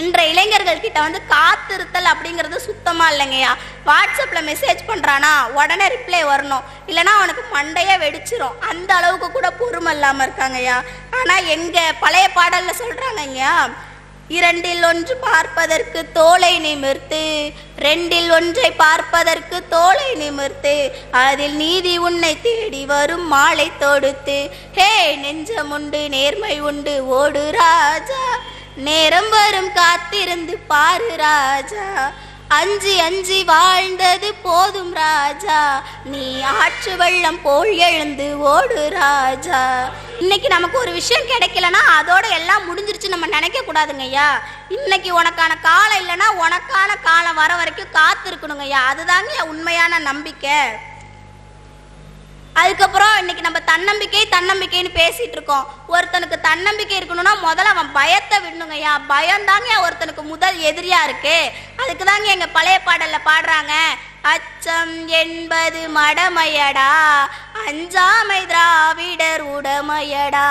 D: இன்றைய இளைஞர்கள் கிட்ட வந்து காத்திருத்தல் அப்படிங்கிறது சுத்தமா இல்லைங்கய்யா. வாட்ஸ்அப்ல மெசேஜ் பண்றானா உடனே ரிப்ளை வரணும், இல்லைன்னா அவனுக்கு மண்டையே வெடிச்சிரும். அந்த அளவுக்கு கூட பொறுமை இல்லாம இருக்காங்கய்யா. ஆனா எங்க பழைய பாடல்ல சொல்றாங்கய்யா, இரண்டில் ஒன்று பார்ப்பதற்கு தோளை நிமிர்த்து, ரெண்டில் ஒன்றை பார்ப்பதற்கு தோளை நிமிர்த்து, அதில் நீதி உன்னை தேடி வரும் மாலை தொடுத்து, ஹே நெஞ்சம் உண்டு நேர்மை உண்டு ஓடு ராஜா, நேரம் வரும் காத்திருந்து பாரு ராஜா, அஞ்சி அஞ்சி வாழ்ந்தது போதும் ராஜா, நீ ஆற்று வெள்ளம் போல் எழுந்து ஓடு ராஜா. இன்னைக்கு நமக்கு ஒரு விஷயம் கிடைக்கலன்னா அதோட எல்லாம் முடிஞ்சிருச்சு நம்ம நினைக்க கூடாதுங்கய்யா. இன்னைக்கு உனக்கான காலம் இல்லைன்னா உனக்கான காலம் வர வரைக்கும் காத்திருக்கணுங்கய்யா. அதுதாங்க உண்மையான நம்பிக்கை. அதுக்கப்புறம் இன்னைக்கு நம்ம தன்னம்பிக்கைன்னு பேசிட்டு இருக்கோம். ஒருத்தனுக்கு தன்னம்பிக்கை இருக்கணும்னா முதல்ல அவன் பயத்தை விடணுங்கய்யா. பயம் தாங்க ஒருத்தனுக்கு முதல் எதிரியா இருக்கு. அதுக்கு தாங்க எங்க பழைய பாடல்ல பாடுறாங்க, அச்சம் என்பது மடமையடா, அஞ்சாமை திராவிடர் உடமையடா,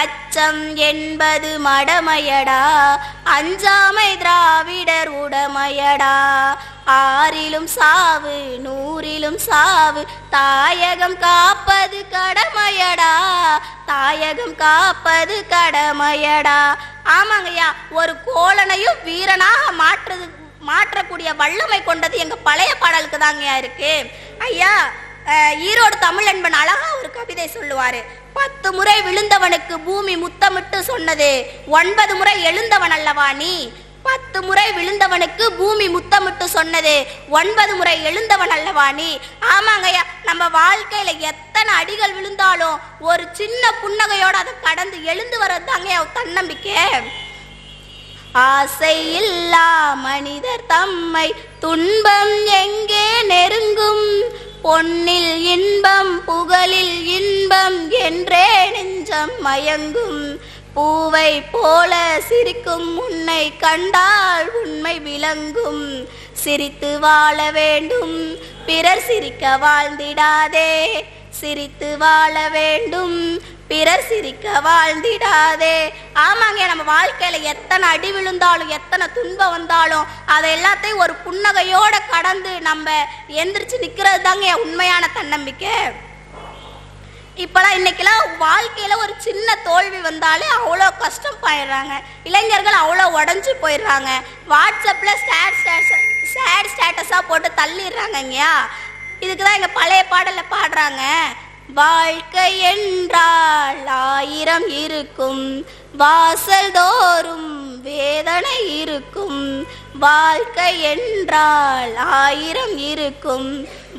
D: அச்சம் என்பது மடமையடா, அஞ்சாமை திராவிடர் உடமையடா, ஆறிலும் சாவு நூறிலும் சாவு, தாயகம் காப்பது கடமையடா, தாயகம் காப்பது கடமையடா. ஆமாங்கய்யா, ஒரு கோலனையும் வீரனாக மாற்றக்கூடிய வல்லமை கொண்டது எங்க பழைய பாடலுக்கு தாங்கய்யா இருக்கு. ஐயா ஈரோடு தமிழன்பன் அழகா ஒரு கவிதை சொல்லுவாரு, 10 முறை விழுந்தவனுக்கு பூமி முத்தமிட்டு சொன்னது 9 முறை எழுந்தவன் அல்லவா நீ, 10 முறை விழுந்தவனுக்கு பூமி முத்தமிட்டு சொன்னது 9 முறை எழுந்தவன் அல்லவா நீ. ஆமாங்கய்யா, நம்ம வாழ்க்கையில எத்தனை அடிகள் விழுந்தாலும் ஒரு சின்ன புன்னகையோட அதை கடந்து எழுந்து வர்றதுதாங்க தன்னம்பிக்கை. ஆசை இல்லா மனிதர் தம்மை துன்பம் எங்கே நெருங்கும், பொன்னில் இன்பம் புகழில் இன்பம் என்றே நெஞ்சம் மயங்கும், பூவை போல சிரிக்கும் உன்னை கண்டால் உண்மை விளங்கும், சிரித்து வாழ வேண்டும் பிறர் சிரிக்க வாழ்ந்திடாதே, சிரித்து வாழ வேண்டும் பிறர் சிரிக்க வாழ்ந்திடாதே. ஆமாங்க, நம்ம வாழ்க்கையில எத்தனை அடி விழுந்தாலும் எத்தனை துன்பம் வந்தாலும் அதை எல்லாத்தையும் ஒரு புன்னகையோட கடந்து நம்ம எந்திரிச்சு நிக்கிறது தாங்க உண்மையான தன்னம்பிக்கை. இப்பெல்லாம் இன்னைக்கெல்லாம் வாழ்க்கையில ஒரு சின்ன தோல்வி வந்தாலே அவ்வளோ கஷ்டம் போயிடுறாங்க. இளைஞர்கள் அவ்வளோ உடஞ்சி போயிடுறாங்க. வாட்ஸ்அப்ல சேட் ஸ்டேட்டஸா போட்டு தள்ளிடுறாங்கங்கய்யா. இதுக்கு தான் எங்க பழைய பாடல்ல பாடுறாங்க, வாழ்க்கை என்றால் 1000 இருக்கும், வாசல் தோறும் வேதனை இருக்கும், வாழ்க்கை என்றால் 1000 இருக்கும்,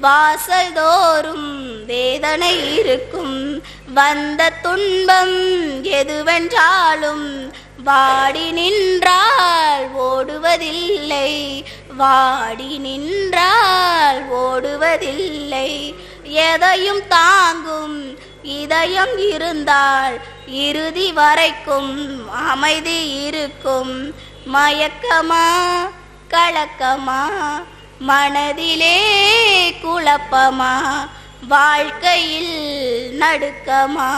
D: வாசல் தோறும் வேதனை இருக்கும், வந்த துன்பம் எதுவென்றாலும் வாடி நின்றால் ஓடுவதில்லை, வாடி நின்றால் ஓடுவதில்லை, எதையும் தாங்கும் இதயம் இருந்தால் இறுதி வரைக்கும் அமைதி இருக்கும், மயக்கமா கலக்கமா மனதிலே குழப்பமா வாழ்க்கையில் நடுக்கமா,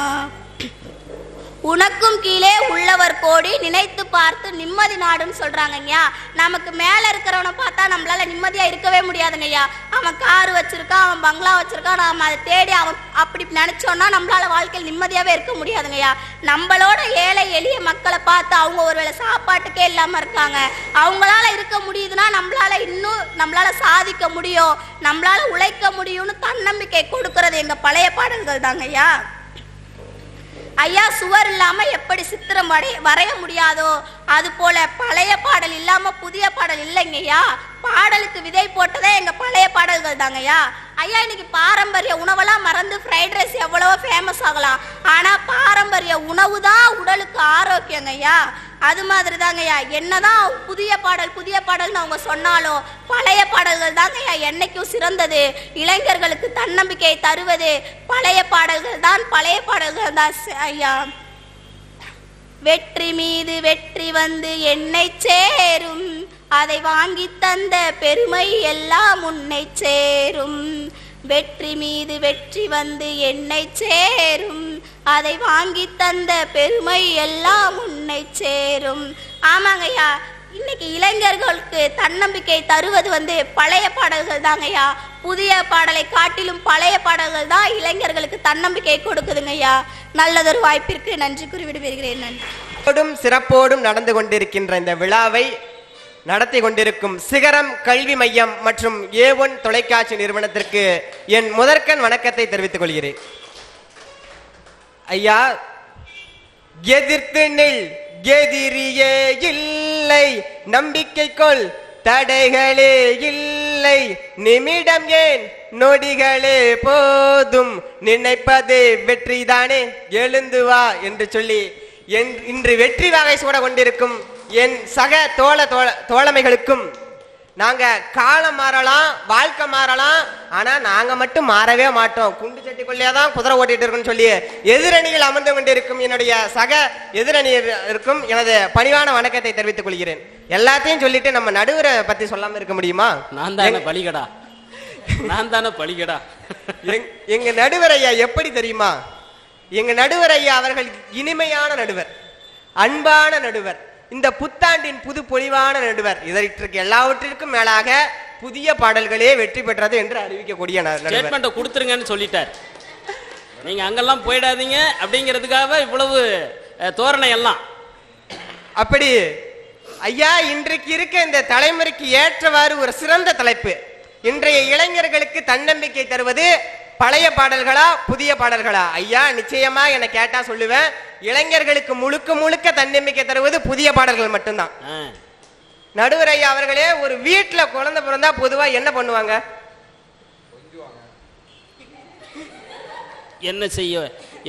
D: உனக்கும் கீழே உள்ளவர் கோடி நினைத்து பார்த்து நிம்மதி நாடுன்னு சொல்றாங்கய்யா. நமக்கு மேல இருக்கிறவனை பார்த்தா நம்மளால நிம்மதியா இருக்கவே முடியாதுங்கய்யா. அவன் கார் வச்சிருக்கான், அவன் பங்களா வச்சிருக்கான், நாம அதை தேடி அவன் அப்படி நினைச்சோம்னா நம்மளால வாழ்க்கையில் நிம்மதியாவே இருக்க முடியாதுங்கய்யா. நம்மளோட ஏழை எளிய மக்களை பார்த்து அவங்க ஒருவேளை சாப்பாட்டுக்கே இல்லாம இருக்காங்க, அவங்களால இருக்க முடியுதுன்னா நம்மளால சாதிக்க முடியும், நம்மளால உழைக்க முடியும்னு தன்னம்பிக்கை கொடுக்கறது எங்க பழைய பாடல்கள் தாங்கய்யா. ஐயா, சுவர் இல்லாம எப்படி சித்திரம் வரைய முடியாதோ அது போல பழைய பாடல் இல்லாம புதிய பாடல் இல்லைங்கய்யா. பாடலுக்கு விதை போட்டதே எங்க பழைய பாடல்கள் தாங்கய்யா. ஐயா, இன்னைக்கு பாரம்பரிய உணவெல்லாம் மறந்து ஃப்ரைட் ரைஸ் எவ்வளவோ ஃபேமஸ் ஆகலாம், ஆனா பாரம்பரிய உணவு தான் உடலுக்கு ஆரோக்கியங்கய்யா. அது மாதிரி தாங்கய்யா, என்னதான் புதிய பாடல்னு அவங்க சொன்னாலும் பழைய பாடல்கள் தாங்கய்யா என்னைக்கும் சிறந்தது. இளைஞர்களுக்கு தன்னம்பிக்கையை தருவது பழைய பாடல்கள் தான் ஐயா. வெற்றி மீது வெற்றி வந்து என்னை சேரும், அதை வாங்கி தந்த பெருமை எல்லாம் உன்னை சேரும், வெற்றி மீது வெற்றி வந்து என்னை சேரும், அதை வாங்கி தந்த பெருமை எல்லாம் உன்னை சேரும். ஆமாங்கய்யா, இன்னைக்கு இளைஞர்களுக்கு தன்னம்பிக்கை தருவது பழைய பாடல்கள் தாங்கய்யா. புதிய பாடலை காட்டிலும் பழைய பாடல்கள் தான் இளைஞர்களுக்கு தன்னம்பிக்கை கொடுக்குதுங்கய்யா. நல்லதொரு வாய்ப்பிற்கு நன்றி கூறி விடுவீர்களேன். நன்றி.
E: சிறப்போடும் நடந்து கொண்டிருக்கின்ற இந்த விழாவை நடத்தி கொண்டிருக்கும் சிகரம் கல்வி மையம் மற்றும் A1 தொலைக்காட்சி நிறுவனத்திற்கு என் முதற்கண் வணக்கத்தை தெரிவித்துக் கொள்கிறேன். ஐயா, எதிர்த்து நில், எதிரியே இல்லை, நம்பிக்கை கொள், தடைகளே இல்லை, நிமிடம் ஏன் நொடிகளே போதும், நினைப்பது வெற்றிதானே, எழுந்து வா என்று சொல்லி இன்று வெற்றி வாகை சூட கொண்டிருக்கும் என் சக தோழமைகளுக்கும், நாங்க காலம் மாறலாம், வாழ்க்கை மாறலாம், ஆனா நாங்க மட்டும் மாறவே மாட்டோம், குண்டு சட்டிக்குள்ளேதான் குதிரை ஓட்டிட்டு இருக்குன்னு சொல்லி எதிரணியில் அமர்ந்து கொண்டிருக்கும் என்னுடைய சக எதிரணியருக்கும் எனது பணிவான வணக்கத்தை தெரிவித்துக் கொள்கிறேன். எல்லாத்தையும் சொல்லிட்டு நம்ம நடுவரை பத்தி சொல்லாம இருக்க முடியுமா?
C: நான் தானே பலிகடா, நான் தானே பலிகடா.
E: எங்க நடுவர் ஐயா எப்படி தெரியுமா? எங்க நடுவர் ஐயா அவர்கள் இனிமையான நடுவர், அன்பான நடுவர், இந்த புத்தாண்டின் புது பொலிவான நடுவர். இதற்கு எல்லாவற்றிற்கும் மேலாக புதிய பாடல்களே வெற்றி பெற்றது என்று அறிவிக்கக்கூடிய
C: ஸ்டேட்மெண்ட்டை கொடுத்துருங்கன்னு சொல்லிட்டார். நீங்க அங்கெல்லாம் போயிடாதீங்க அப்படிங்கிறதுக்காக இவ்வளவு தோரணை எல்லாம்.
E: அப்படி ஐயா, இன்றைக்கு இருக்க இந்த தலைமுறைக்கு ஏற்றவாறு ஒரு சிறந்த தலைப்பு. இன்றைய இளைஞர்களுக்கு தன்னம்பிக்கை தருவது பழைய பாடல்களா புதிய பாடல்களா? ஐயா, நிச்சயமா என கேட்டா சொல்லுவேன், இளைஞர்களுக்கு முழுக்க முழுக்க தன்னம்பிக்கை தருவது புதிய பாடல்கள் மட்டும்தான். நடுவர் ஐயா அவர்களே, ஒரு வீட்டுல குழந்தை பிறந்தா பொதுவா என்ன பண்ணுவாங்க?
C: என்ன செய்ய,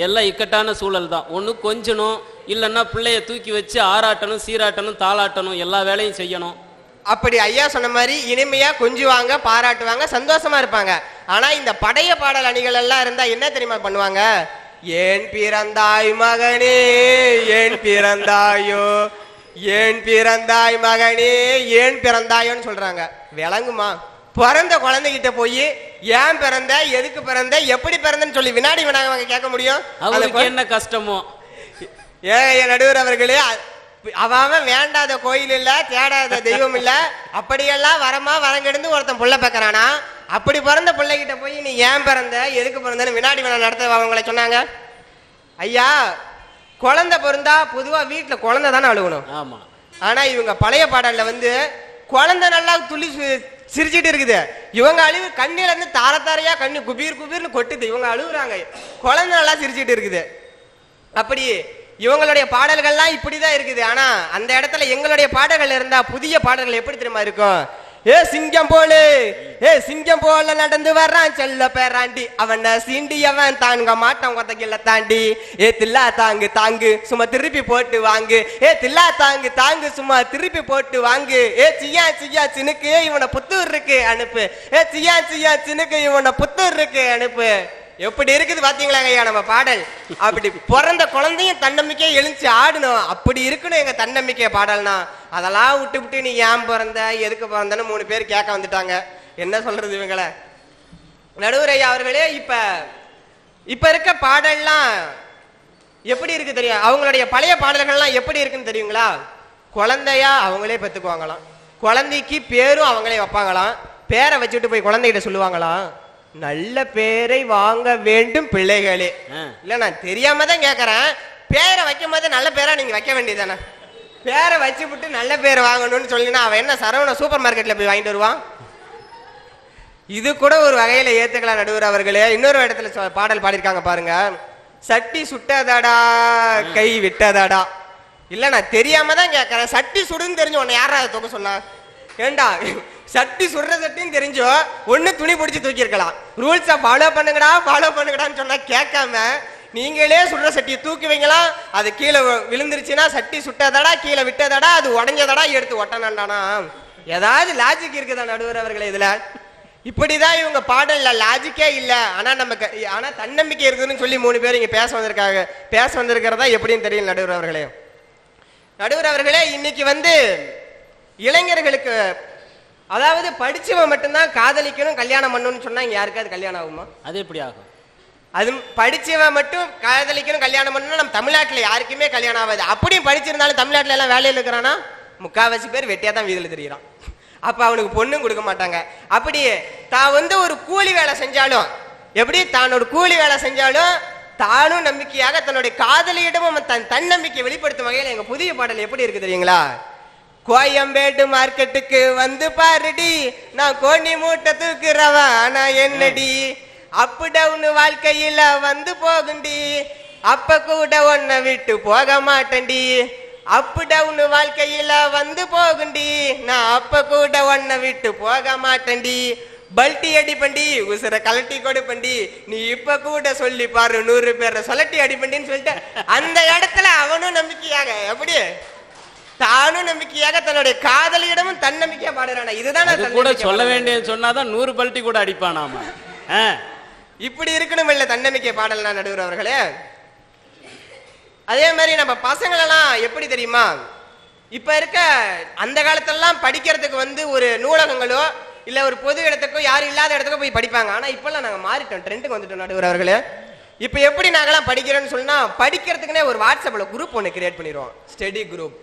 C: எல்லாம் இக்கட்டான சூழல் தான். ஒன்று கொஞ்சணும், இல்லைன்னா பிள்ளைய தூக்கி வச்சு ஆராட்டணும், சீராட்டணும், தாளாட்டணும், எல்லா வேலையும் செய்யணும்.
E: அப்படி ஐயா சொன்ன மாதிரி இனிமையா கொஞ்சுவாங்க, பாராட்டுவாங்க, சந்தோஷமா இருப்பாங்க. ஆனா இந்த பழைய பாடல் அணிகள் எல்லாம் இருந்தா என்ன தெரியுமா பண்ணுவாங்க? ஏன் பிறந்தாய் மகனே, ஏன் பிறந்தாயோ, ஏன் பிறந்தாய் மகனே, ஏன் பிறந்தாயோன்னு சொல்றாங்க. விளங்குமா? பிறந்த குழந்தைகிட்ட போய் ஏன் பிறந்த, எதுக்கு பிறந்த, எப்படி பிறந்தன்னு சொல்லி வினாடி வினாங்க கேட்க முடியும்?
C: அவங்களுக்கு என்ன கஷ்டமோ?
E: ஏன் நடுவர் அவர்களே, அவன் வேண்டாத கோயில் இல்ல, தேடாத தெய்வம் இல்ல, அப்படியெல்லாம் வரமா வரங்கிருந்து ஒருத்தன் புள்ள பேக்கறானா, அப்படி பிறந்த பிள்ளைகிட்ட போய் நீ ஏன் பிறந்த, எதுக்கு பிறந்தன்னு வினாடி வினா நடத்த அவங்களை சொன்னாங்க. ஐயா, குழந்தை பிறந்தா பொதுவா வீட்டுல குழந்தை தானே அழுகணும்.
C: ஆமா.
E: ஆனா இவங்க பழைய பாடல்ல குழந்தை நல்லா துள்ளி சிரிச்சிட்டு இருக்குது, இவங்க அழுவு கண்ணில இருந்து தார தாரையா கண்ணு குபீர் குபீர்னு கொட்டுது, இவங்க அழுகுறாங்க, குழந்தை நல்லா சிரிச்சிட்டு இருக்குது. அப்படி இவங்களுடைய பாடல்கள்லாம் இப்படிதான் இருக்குது. ஆனா அந்த இடத்துல எங்களுடைய பாடல்கள் இருந்தா புதிய பாடல்கள் எப்படி தெரியுமா இருக்கும்? ஏ சிங்கம் போல, ஏ சிங்கம் போல நடந்து வர்றான் செல்ல பேராண்டி, அவனை சீண்டி அவன் தாங்க மாட்டான் கொத்தகில தாண்டி, ஏ தில்லா தாங்கு தாங்கு சும்மா திருப்பி போட்டு வாங்கு, ஏ தில்லா தாங்கு தாங்கு சும்மா திருப்பி போட்டு வாங்கு, ஏ சியா சியா சினுக்கு இவனை புத்தூர் இருக்கு அனுப்பு, ஏ சியா சியா சினுக்கு இவனை புத்தூர் இருக்கு அனுப்பு. எப்படி இருக்குது பாத்தீங்களாங்க ஐயா நம்ம பாடல்? அப்படி பிறந்த குழந்தையும் தன்னம்பிக்கையை எழுந்து ஆடணும், அப்படி இருக்கணும் எங்க தன்னம்பிக்கை பாடல்னா. அதெல்லாம் விட்டு விட்டு நீ ஏன் பிறந்த, எதுக்கு பிறந்தன்னு 3 பேர் கேட்க வந்துட்டாங்க. என்ன சொல்றது இவங்களை? நடுவர் ஐயா அவர்களே, இப்ப இருக்க பாடல்லாம் எப்படி இருக்கு தெரியும்? அவங்களுடைய பழைய பாடல்கள்லாம் எப்படி இருக்குன்னு தெரியுங்களா? குழந்தையா அவங்களே பெத்துக்குவாங்களாம், குழந்தைக்கு பேரும் அவங்களே வைப்பாங்களாம், பேரை வச்சுட்டு போய் குழந்தைகிட்ட சொல்லுவாங்களாம், நல்ல பேரை வாங்க வேண்டும் பிள்ளைகளே. இல்ல நான் தெரியாம தான் கேக்குறேன், பேரை வைக்கும் போது நல்ல பேரா நீங்க வைக்க வேண்டியதானே? பேரை வச்சு விட்டு நல்ல பேரை வாங்கணும்னு சொல்லினா அவன் என்ன சரவண சூப்பர் மார்க்கெட்ல போய் வாங்கிட்டு வருவான்? இது கூட ஒரு வகையில ஏத்துக்கலாம் நடுவர் அவர்களே. இன்னொரு இடத்துல பாடல் பாடியிருக்காங்க பாருங்க, சட்டி சுட்டதடா கை விட்டதடா. இல்ல நான் தெரியாம தான் கேக்குறேன், சட்டி சுடுன்னு தெரிஞ்சு உன்னை யாரா தூக்க சொன்னா? ஏண்டா சட்டி சுடுற சட்டின்னு தெரிஞ்சோ ஒண்ணு துணி பிடிச்சி தூக்கி இருக்கலாம், ரூல்ஸை ஃபாலோ பண்ணுங்கடா ஃபாலோ பண்ணுங்கடான்னு சொன்னா கேட்காம நீங்களே சுடுற சட்டியை தூக்கி வைங்களாம், அது கீழே விழுந்துருச்சுன்னா சட்டி சுட்டதடா கீழே விட்டதடா அது உடஞ்சதடா எடுத்து ஒட்டணாண்டானா. ஏதாவது லாஜிக் இருக்குதா நடுவர் அவர்களே இதுல? இப்படிதான் இவங்க பாடல்ல லாஜிக்கே இல்ல. ஆனா நமக்கு ஆனா தன்னம்பிக்கை இருக்குதுன்னு சொல்லி 3 பேர் இங்க பேச வந்திருக்கிறதா எப்படின்னு தெரியல நடுவர் அவர்களே. நடுவர் அவர்களே, இன்னைக்கு இளைஞர்களுக்கு, அதாவது படிச்சவன் மட்டும்தான் காதலிக்கணும் கல்யாணம் பண்ணணும்னு சொன்னா இங்க யாருக்காவது கல்யாணம் ஆகுமா?
C: அது எப்படி ஆகும்?
E: அது படிச்சவன் மட்டும் காதலிக்கணும் கல்யாணம் பண்ணணும் நம்ம தமிழ்நாட்டுல யாருக்குமே கல்யாணம் ஆகாது. அப்படியும் படிச்சிருந்தாலும் தமிழ்நாட்டுல எல்லாம் வேலையில் இருக்கிறானா? முக்காவாசி பேர் வெட்டியா தான் வீதியில் தெரியுறான். அப்ப அவனுக்கு பொண்ணும் கொடுக்க மாட்டாங்க. அப்படி தான் வந்து ஒரு கூலி வேலை செஞ்சாலும், எப்படி தான் ஒரு கூலி வேலை செஞ்சாலும் தானும் நம்பிக்கையாக தன்னுடைய காதலியிடமும் தன் தன்னம்பிக்கை வெளிப்படுத்தும் வகையில் எங்க புதிய பாடல் எப்படி இருக்கு தெரியுங்களா? கோயம்பேடு மார்க்கெட்டுக்கு வந்து பாருடி, நான் கோணி மூட்டை தூக்குறவா நான் என்னடி, அப் டவுன் வாழ்க்கையில வந்து போகுண்டி, அப்ப கூட உன்னை விட்டு போக மாட்டேன்டி, அப் டவுன் வாழ்க்கையில வந்து போகுண்டி, நான் அப்ப கூட உன்னை விட்டு போக மாட்டேன்டி, பல்ட்டி அடிப்பண்டி உசுர கலட்டி கொடுப்பண்டி, நீ இப்ப கூட சொல்லி பாரு 100 பேரை சொல்லட்டி அடிப்பண்டின்னு சொல்லிட்டு அந்த இடத்துல அவனும் நம்பிக்கையாக, எப்படி தானும் நம்பிக்கையாக தன்னுடைய காதலியிடமும் தன்னம்பிக்கையா பாடுறானா. இதுதான்
C: கூட சொல்ல வேண்டிய சொன்னாதான் 100 பல்ட்டி கூட அடிப்பானாமா.
E: இப்படி இருக்கணும் இல்ல தன்னம்பிக்கை பாடல் நான் நடுவர் அவர்களே. அதே மாதிரி நம்ம பசங்களெல்லாம் எப்படி தெரியுமா, இப்ப இருக்க அந்த காலத்திலலாம் படிக்கிறதுக்கு வந்து ஒரு நூலகங்களோ இல்ல ஒரு பொது இடத்துக்கோ யாரும் இல்லாத இடத்துக்கோ போய் படிப்பாங்க. ஆனா இப்பெல்லாம் நாங்க மாறிட்டோம், ட்ரெண்டுக்கு வந்துட்டோம் நடுவர் அவர்களே. இப்ப எப்படி நாங்கெல்லாம் படிக்கிறோம்னு சொன்னா, படிக்கிறதுக்குன்னே ஒரு வாட்ஸ்அப்ல குரூப் ஒன்று கிரியேட் பண்ணிடுவோம், ஸ்டடி குரூப்.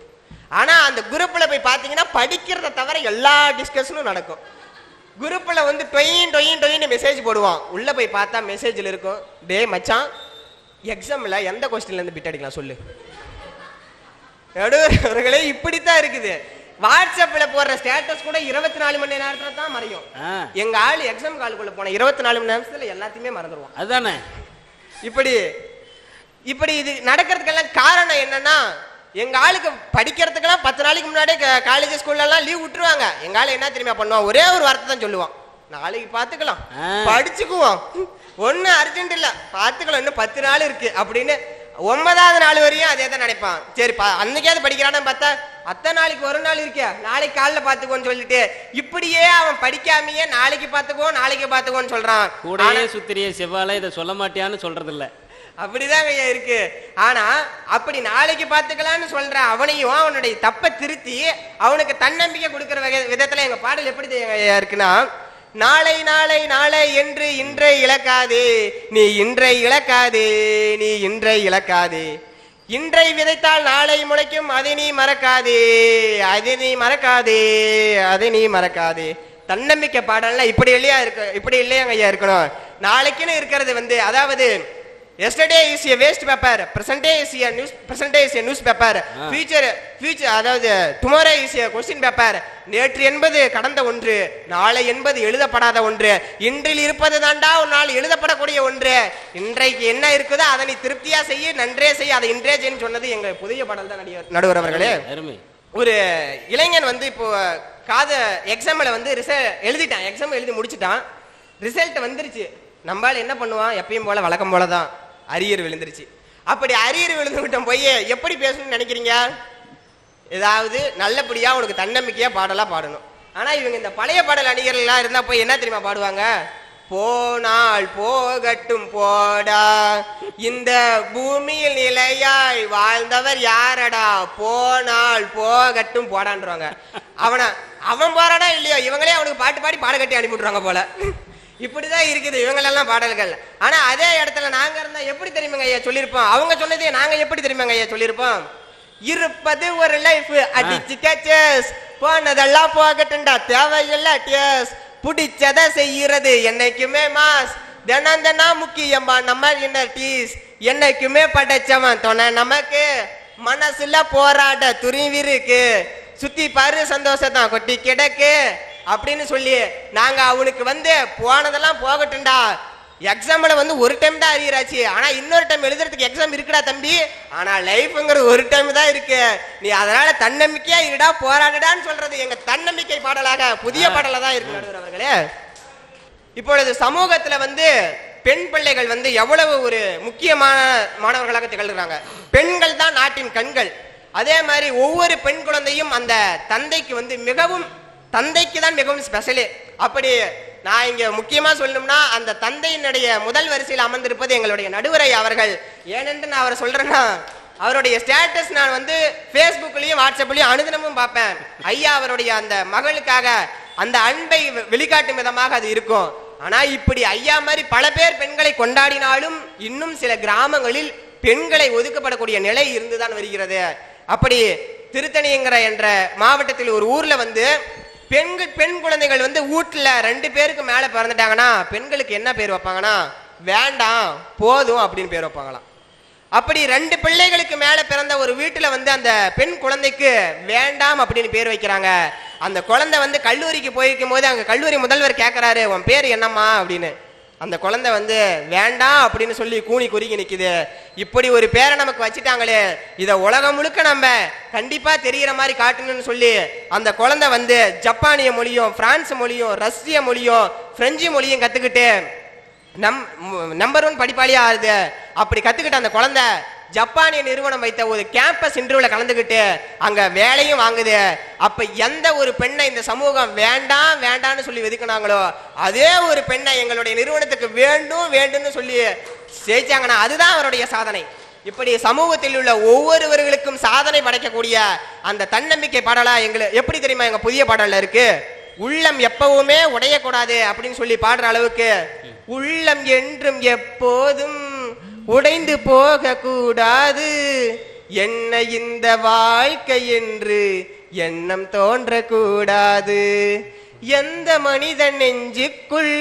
E: ஆனா அந்த குரூப்ல போய் பாத்தீங்கன்னா படிக்கிறத தவிர எல்லா டிஸ்கஷனும் நடக்கும். குரூப்ல வந்து டொயின் மெசேஜ் போடுவான், உள்ள போய் பார்த்தா மெசேஜ்ல இருக்கும், டே மச்சான் எக்ஸாம்ல எந்த கொஸ்டின்ல இருந்து பிட் அடிக்கலாம் சொல்லு. நடுவர்களே இப்படித்தான் இருக்குது. வாட்ஸ்அப்ல போடுற ஸ்டேட்டஸ் கூட 24 மணி நேரத்துல தான் மறையும். எங்க ஆளு எக்ஸாம் காலுக்குள்ள போன 24 மணி நேரத்துல எல்லாத்தையுமே மறந்துடுவான்.
C: அதுதானே
E: இப்படி இது நடக்கிறதுக்கெல்லாம் காரணம் என்னன்னா, எங்க ஆளுக்கு படிக்கிறதுக்கெல்லாம் 10 நாளைக்கு முன்னாடியே காலேஜ் ஸ்கூல்ல எல்லாம் லீவ் விட்டுருவாங்க. எங்க ஆளு என்ன தெரியுமா பண்ணுவான், ஒரே ஒரு வார்த்தை தான் சொல்லுவான், நாளைக்கு பாத்துக்கலாம் படிச்சுக்குவோம், ஒன்னும் அர்ஜென்ட் இல்ல பாத்துக்கலாம், இன்னும் 10 நாள் இருக்கு அப்படின்னு 9வது நாள் வரையும் அதே தான் நினைப்பான். சரி அன்னைக்காவது படிக்கிறான்னு பார்த்தா அத்தனை நாளைக்கு ஒரு நாள் இருக்கியா, நாளைக்கு காலைல பாத்துக்கோன்னு சொல்லிட்டு இப்படியே அவன் படிக்காமையே நாளைக்கு பாத்துக்கோன்னு சொல்றான்.
C: கூடயே சுத்திரிய செவ்வாழை இதை சொல்ல மாட்டியான்னு சொல்றது இல்ல,
E: அப்படிதான் இருக்கு. ஆனா அப்படி நாளைக்கு பாத்துக்கலாம்னு சொல்ற அவனையும் அவனுடைய தப்பை திருத்தி அவனுக்கு தன்னம்பிக்கை கொடுக்கிற விதத்துல எங்க பாடல் எப்படி இருக்குன்னா, நாளை நாளை நாளை என்று இன்றை இழக்காதே, நீ இன்றை இழக்காதே, நீ இன்றை இழக்காதே, இன்றை விதைத்தால் நாளை முளைக்கும், அதை நீ மறக்காதே, அதை நீ மறக்காதே, அதை நீ மறக்காதே. தன்னம்பிக்கை பாடல்னா இப்படி இல்லையா ஐயா இருக்கணும். நாளைக்குன்னு இருக்கிறது வந்து, அதாவது yesterday is a waste paper, present day is a newspaper, future அதாவது tomorrow is a question paper. நேற்று என்பது கடந்த ஒன்று, நாளை என்பது எழுதப்படாத ஒன்று, இன்றில் இருப்பது தாண்டா ஒரு நாள் எழுதப்படக்கூடிய ஒன்று. இன்றைக்கு என்ன இருக்குதோ அதை நீ திருப்தியா செய்ய, நன்றே செய்ய, அதை இன்றே செய்யன்னு சொன்னது எங்க புதிய பாடல் தான் நடுவர் அவர்களே. ஒரு இளைஞன் வந்து இப்போ எக்ஸாம்ல வந்து எழுதிட்டான், எக்ஸாம் எழுதி முடிச்சுட்டான், ரிசல்ட் வந்துருச்சு. நம்மளால என்ன பண்ணுவான், எப்பயும் போல வழக்கம் போலதான் அரியர் விழுந்துருச்சு. அப்படி அரியர் விழுந்து விட்டோம் போய் எப்படி பேசணும்னு நினைக்கிறீங்க, ஏதாவது நல்லபடியா உனக்கு தன்னம்பிக்கையா பாடலா பாடணும். ஆனா இவங்க இந்த பழைய பாடல் அணிகர்கள்லாம் இருந்தா போய் என்ன தெரியுமா பாடுவாங்க, போனால் போகட்டும் போடா, இந்த பூமியில் நிலையாய் வாழ்ந்தவர் யாரடா, போனால் போகட்டும் போடான்றாங்க. அவன் போறாடா இல்லையோ, இவங்களே அவனுக்கு பாட்டு பாடி பாட கட்டி அனுப்பிவிடுறாங்க போல. இப்படிதான் இருக்குது இவங்களெல்லாம் பாடல்கள். ஆனா அதே இடத்துல நாங்க இருந்தா எப்படி தெரியுமாங்க ஐயா சொல்லியிருப்போம், அவங்க சொன்னதே நாங்க எப்படி தெரியுமாங்க ஐயா சொல்லியிருப்போம், இருப்பது ஒரு லைஃப் அடிச்சு கேச்சஸ், போனதெல்லாம் போகட்டும்டா தேவையில்லை டேஸ், பிடிச்சதை செய்யறது என்னைக்குமே மாஸ், தினம் முக்கியமா நம்ம இன்னர் டீஸ், என்னைக்குமே படைச்சவன் துணை நமக்கு, மனசுல போராட துணிவிருக்கு, சுத்தி பாரு சந்தோஷத்தான் கொட்டி கிடக்கு அப்படின்னு சொல்லி நாங்க அவனுக்கு வந்து போனதெல்லாம் போகட்டும்டா, எக்ஸாம்ல வந்து ஒரு டைம் தான் அரியராச்சு, ஆனா இன்னொரு டைம் எழுதுறதுக்கு எக்ஸாம் இருக்குடா தம்பி, ஆனா லைஃப்ங்கிற ஒரு டைம் தான் இருக்கு, நீ அதனால தன்னம்பிக்கையா இருடா போராடுடான்னு சொல்றது எங்க தன்னம்பிக்கை பாடலாக புதிய பாடலா தான் இருக்கு அவர்களே. இப்பொழுது சமூகத்துல வந்து பெண் பிள்ளைகள் வந்து எவ்வளவு ஒரு முக்கியமான மாணவர்களாக திகழ்கிறாங்க. பெண்கள் தான் நாட்டின் கண்கள். அதே மாதிரி ஒவ்வொரு பெண் குழந்தையும் அந்த தந்தைக்கு தான் மிகவும் ஸ்பெஷலு. அப்படி நான் இங்க முக்கியமா சொல்லணும்னா அந்த தந்தையினுடைய முதல் வரிசையில் அமர்ந்திருப்பது எங்களுடைய நடுவரை அவர்கள். ஏனென்று நான் அவரை சொல்றேன்னா, அவருடைய ஸ்டேட்டஸ் நான் வந்து பேஸ்புக்லயும் வாட்ஸ்அப்லயும் அனுதினமும் பார்ப்பேன். ஐயா அவருடைய அந்த மகளுக்காக அந்த அன்பை வெளிக்காட்டும் விதமாக அது இருக்கும். ஆனா இப்படி ஐயா மாதிரி பல பேர் பெண்களை கொண்டாடினாலும் இன்னும் சில கிராமங்களில் பெண்களை ஒதுக்கப்படக்கூடிய நிலை இருந்துதான் வருகிறது. அப்படி திருத்தணிங்கிற என்ற மாவட்டத்தில் ஒரு ஊர்ல வந்து பெண் குழந்தைகள் வந்து வீட்டுல 2 பேருக்கு மேல பிறந்துட்டாங்கன்னா பெண்களுக்கு என்ன பேர் வைப்பாங்கன்னா வேண்டாம் போதும் அப்படின்னு பேர் வைப்பாங்களாம். அப்படி 2 பிள்ளைகளுக்கு மேல பிறந்த ஒரு வீட்டுல வந்து அந்த பெண் குழந்தைக்கு வேண்டாம் அப்படின்னு பேர் வைக்கிறாங்க. அந்த குழந்தை வந்து கல்லூரிக்கு போயிருக்கும் போது அங்க கல்லூரி முதல்வர் கேட்கிறாரு, உன் பேர் என்னம்மா அப்படின்னு. அந்த குழந்தை வந்து வேண்டாம் அப்படின்னு சொல்லி கூனி குறுகி நிக்குது. இப்படி ஒரு பேரை நமக்கு வச்சுட்டாங்களே, இதை உலகம் முழுக்க நம்ம கண்டிப்பா தெரிகிற மாதிரி காட்டணும்னு சொல்லி அந்த குழந்தை வந்து ஜப்பானிய மொழியும் பிரான்ஸ் மொழியும் ரஷ்ய மொழியும் பிரெஞ்சு மொழியும் கத்துக்கிட்டு நம்பர் 1 படிப்பாளியா ஆகுது. அப்படி கத்துக்கிட்ட அந்த குழந்தை ஜப்பானிய நிறுவனம் வைத்த ஒரு கேம்பஸ் இன்டர்வியூல கலந்துக்கிட்டு அங்க வேலையும் வாங்குது. அப்ப எந்த ஒரு பெண்ணை இந்த சமூகம் வேண்டாம் வேண்டாம்னு சொல்லி வெதுக்கினாங்களோ அதே ஒரு பெண்ணை எங்களுடைய நிறுவனத்துக்கு வேண்டும் வேண்டும்னு சொல்லி ஜெயிச்சாங்கன்னா அதுதான் அவருடைய சாதனை. இப்படி சமூகத்தில் உள்ள ஒவ்வொருவர்களுக்கும் சாதனை படைக்கக்கூடிய அந்த தன்னம்பிக்கை பாடலா எங்களுக்கு எப்படி தெரியுமா எங்க புதிய பாடல்ல இருக்கு. உள்ளம் எப்பவுமே உடையக்கூடாது அப்படின்னு சொல்லி பாடுற அளவுக்கு உள்ளம் என்றும் எப்போதும் உடைந்து போக கூடாது, என்ன இந்த வாழ்க்கை என்று எண்ணம் தோன்றக்கூடாது, எந்த மனிதன் நெஞ்சுக்குள்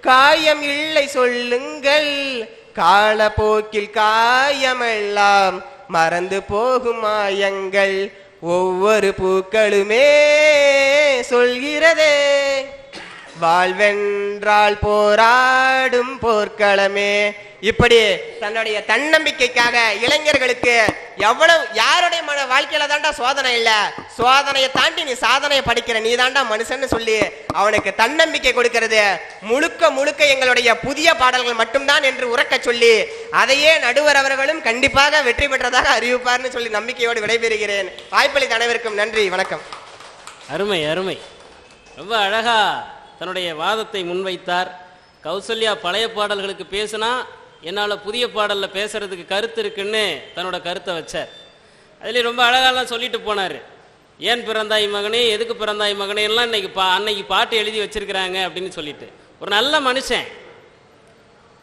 E: காயம் இல்லை சொல்லுங்கள், காலப்போக்கில் காயமெல்லாம் மறந்து போகும் மாயங்கள் ஒவ்வொரு பூக்களுமே சொல்கிறதே, வாழ்வென்றால் போராடும் போர்க்களமே. இப்படி தன்னுடைய தன்னம்பிக்கைக்காக இளைஞர்களுக்கு எவ்வளவு யாருடைய வாழ்க்கையில தாண்டா சோதனை இல்ல, சோதனையை தாண்டி நீ சாதனையை படிக்கிற நீ தாண்டா மனுஷன்னு சொல்லி அவனுக்கு தன்னம்பிக்கை கொடுக்கிறது முழுக்க முழுக்க எங்களுடைய புதிய பாடல்கள் மட்டும்தான் என்று உறக்க சொல்லி அதையே நடுவர் அவர்களும் கண்டிப்பாக வெற்றி பெற்றதாக அறிவிப்பார்னு சொல்லி நம்பிக்கையோடு விடைபெறுகிறேன். வாய்ப்பளித்த அனைவருக்கும் நன்றி, வணக்கம்.
C: அருமை அருமை, ரொம்ப அழகா தன்னுடைய வாதத்தை முன்வைத்தார். கௌசல்யா பழைய பாடல்களுக்கு பேசினா என்னால் புதிய பாடலில் பேசுறதுக்கு கருத்து இருக்குன்னு தன்னோட கருத்தை வச்சார். அதுலேயும் ரொம்ப அழகாலாம் சொல்லிட்டு போனார். ஏன் பிறந்தாய் மகனே, எதுக்கு பிறந்தாய் மகனே எல்லாம் அன்னைக்கு பாட்டு எழுதி வச்சிருக்கிறாங்க அப்படின்னு சொல்லிட்டு ஒரு நல்ல மனுஷன்,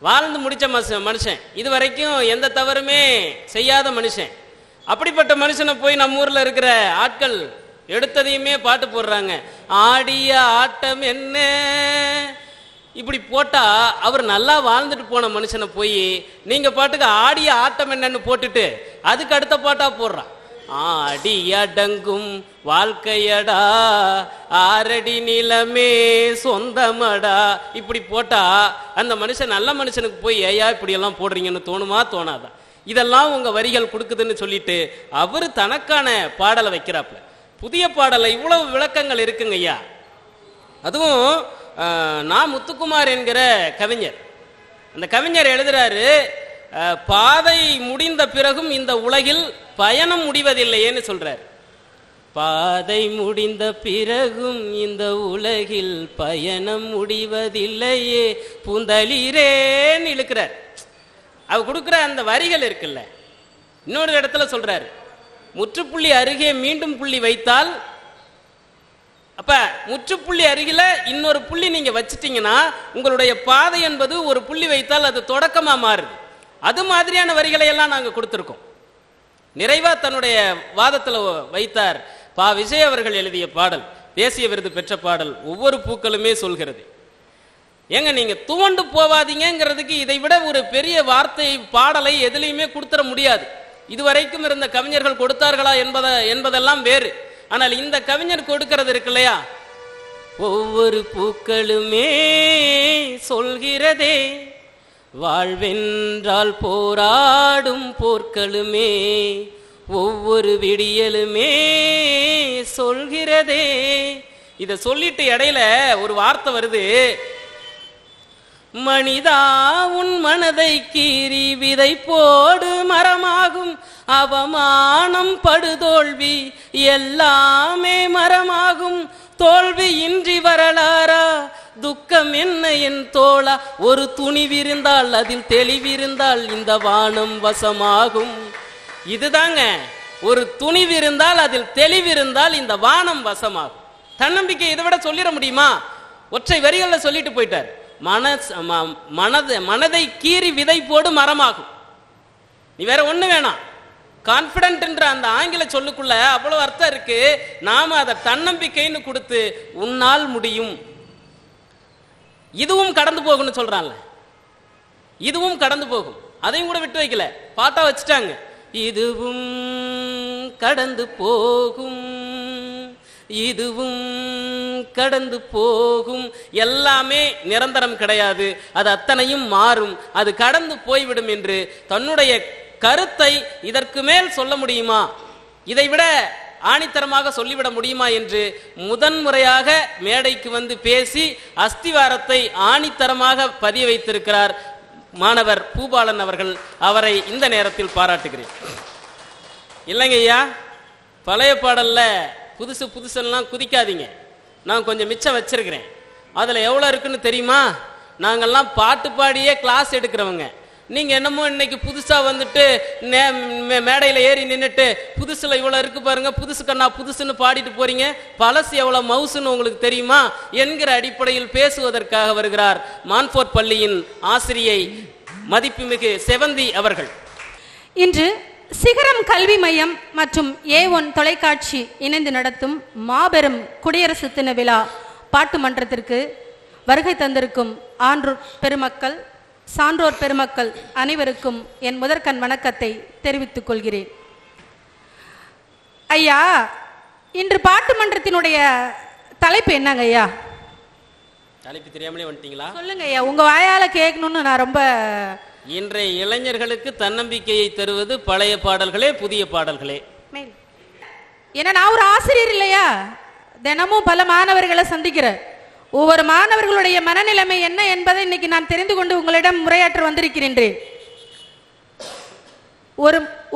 C: வாழ்ந்து முடிச்ச மனுஷன், இது வரைக்கும் எந்த தவறுமே செய்யாத மனுஷன். அப்படிப்பட்ட மனுஷனை போய் நம்ம ஊரில் இருக்கிற ஆட்கள் எடுத்ததையுமே பாட்டு போடுறாங்க. ஆடிய ஆட்டம் என்ன இப்படி போட்டா அவர் நல்லா வாழ்ந்துட்டு போன மனுஷனை போய் நீங்க பாட்டுக்கு ஆடிய ஆட்டம் என்னன்னு போட்டுட்டு அதுக்கு அடுத்த பாட்டா போடுறான். ஆடி அடங்கும் வாழ்க்கையடா ஆரடி நிலமே சொந்தமடா இப்படி போட்டா அந்த மனுஷன் நல்ல மனுஷனுக்கு போய் ஏயா இப்படி எல்லாம் போடுறீங்கன்னு தோணுமா தோணாதான்? இதெல்லாம் உங்க வரிகள் கொடுக்குதுன்னு சொல்லிட்டு அவரு தனக்கான பாடலை வைக்கிறாப்புல. புதிய பாடலை இவ்வளவு விளக்கங்கள் இருக்குங்க ஐயா. அதுவும் நான் முத்துக்குமார் என்கிற கவிஞர், அந்த கவிஞர் எழுதுறாரு, பாதை முடிந்த பிறகும் இந்த உலகில் பயணம் முடிவதில்லையேன்னு சொல்றார். பாதை முடிந்த பிறகும் இந்த உலகில் பயணம் முடிவதில்லையே பூந்தளிரேன்னு இழுக்கிறார். அவர் கொடுக்குற அந்த வரிகள் இருக்குல்ல, இன்னொரு இடத்துல சொல்றாரு, முற்றுப்புள்ளி அருகே மீண்டும் புள்ளி வைத்தால், அப்ப முற்றுப்புள்ளி அருகில இன்னொரு புள்ளி நீங்க வச்சிட்டீங்கன்னா உங்களுடைய பாதை என்பது ஒரு புள்ளி வைத்தால் அது தொடக்கமா மாறுது. அது மாதிரியான வரிகளை எல்லாம் நாங்க கொடுத்திருக்கோம். நிறைவா தன்னுடைய வாதத்துல வைத்தார் பா. விஜய் அவர்கள் எழுதிய பாடல், தேசிய விருது பெற்ற பாடல் ஒவ்வொரு பூக்களுமே சொல்கிறது. ஏங்க நீங்க துவண்டு போவாதீங்கிறதுக்கு இதை விட ஒரு பெரிய வார்த்தை பாடலை எதுலையுமே கொடுத்துட முடியாது. இதுவரைக்கும் இருந்த கவிஞர்கள் கொடுத்தார்களா என்பதெல்லாம் வேறு. ஆனால் இந்த கவிஞர் கொடுக்கிறது இருக்கு இல்லையா, ஒவ்வொரு பூக்களுமே சொல்கிறதே வாழ்வென்றால் போராடும் போர்க்களுமே ஒவ்வொரு விடியலுமே சொல்கிறதே. இத சொல்லிட்டு இடையில ஒரு வார்த்தை வருது, மனிதா உன் மனதை கீறி விதை போடு மரமாகும், அவமானம் படுதோல்வி எல்லாமே மரமாகும், தோல்வி இன்றி வரலாறா துக்கம் என்ன என் தோளா, ஒரு துணிவிருந்தால் அதில் தெளிவிருந்தால் இந்த வானம் வசமாகும். இதுதாங்க, ஒரு துணிவிருந்தால் அதில் தெளிவிருந்தால் இந்த வானம் வசமாகும். தன்னம்பிக்கை இதை விட சொல்லிட முடியுமா? ஒற்றை வரிகளில் சொல்லிட்டு போயிட்டார். மனதை கீறி விதை போடு மரமாகும். நீ வேற ஒண்ணு வேணாம், கான்பிடன்ட் என்ற அந்த ஆங்கில சொல்லுக்குள்ள அவ்வளவு அர்த்தம் இருக்கு. நாம அதை தன்னம்பிக்கைன்னு கொடுத்து உன்னால் முடியும், இதுவும் கடந்து போகும்னு சொல்றான்ல, இதுவும் கடந்து போகும், அதையும் கூட விட்டு வைக்கல, பாட்டா வச்சுட்டாங்க. இதுவும் கடந்து போகும், இதுவும் கடந்து போகும், எல்லாமே நிரந்தரம் கிடையாது, அது அத்தனையும் மாறும், அது கடந்து போய்விடும் என்று தன்னுடைய கருத்தை இதற்கு மேல் சொல்ல முடியுமா, இதைவிட ஆணித்தரமாக சொல்லிவிட முடியுமா என்று முதன்முறையாக மேடைக்கு வந்து பேசி அஸ்திவாரத்தை ஆணித்தரமாக பதிய வைத்திருக்கிறார் மாணவர் பூபாலன் அவர்கள். அவரை இந்த நேரத்தில் பாராட்டுகிறேன். இல்லைங்க ஐயா, பழைய பாடல்ல புதுசு புதுசெல்லாம் குதிக்காதீங்க, நான் கொஞ்சம் மிச்சம் வச்சிருக்கிறேன். அதில் எவ்வளோ இருக்குன்னு தெரியுமா? நாங்கள்லாம் பாட்டு பாடியே கிளாஸ் எடுக்கிறவங்க. நீங்க என்னமோ இன்னைக்கு புதுசா வந்துட்டு மேடையில ஏறி நின்றுட்டு புதுசுல இவ்வளவு இருக்கு பாருங்க, புதுசு கண்ணா புதுசுன்னு பாடிட்டு போறீங்க, பழசு எவ்வளவு மவுசுன்னு உங்களுக்கு தெரியுமா என்கிற அடிப்படையில் பேசுவதற்காக வருகிறார் மான்ஃபோர்ட் பள்ளியின் ஆசிரியை மதிப்புமிகு செவந்தி அவர்கள்.
F: இன்று சிகரம் கல்வி மையம் மற்றும் A1 தொலைக்காட்சி இணைந்து நடத்தும் மாபெரும் குடியரசு தின விழா பாட்டு மன்றத்திற்கு வருகை தந்திருக்கும் ஆன்றோர் பெருமக்கள், சான்றோர் பெருமக்கள் அனைவருக்கும் என் முதற்கண் வணக்கத்தை தெரிவித்துக் கொள்கிறேன். ஐயா, இன்று பாட்டு மன்றத்தினுடைய தலைப்பு என்னங்க ஐயா?
C: தலைப்பு தெரியாமலே வந்துட்டீங்களா? சொல்லுங்க
F: ஐயா, உங்க வாயால கேட்கணும்னு நான் ரொம்ப.
C: இன்றைய இளைஞர்களுக்கு தன்னம்பிக்கையை தருவது பழைய பாடல்களே, புதிய பாடல்களே.
F: ஏன்னா நான் ஒரு ஆசிரியர் இல்லையா, தினமும் பல மாணவர்களை சந்திக்கிறேன். ஒவ்வொரு மாணவர்களுடைய மனநிலைமை என்ன என்பதை இன்னைக்கு நான் தெரிந்து கொண்டு உங்களிடம் முறையாற்ற வந்திருக்கிறேன்.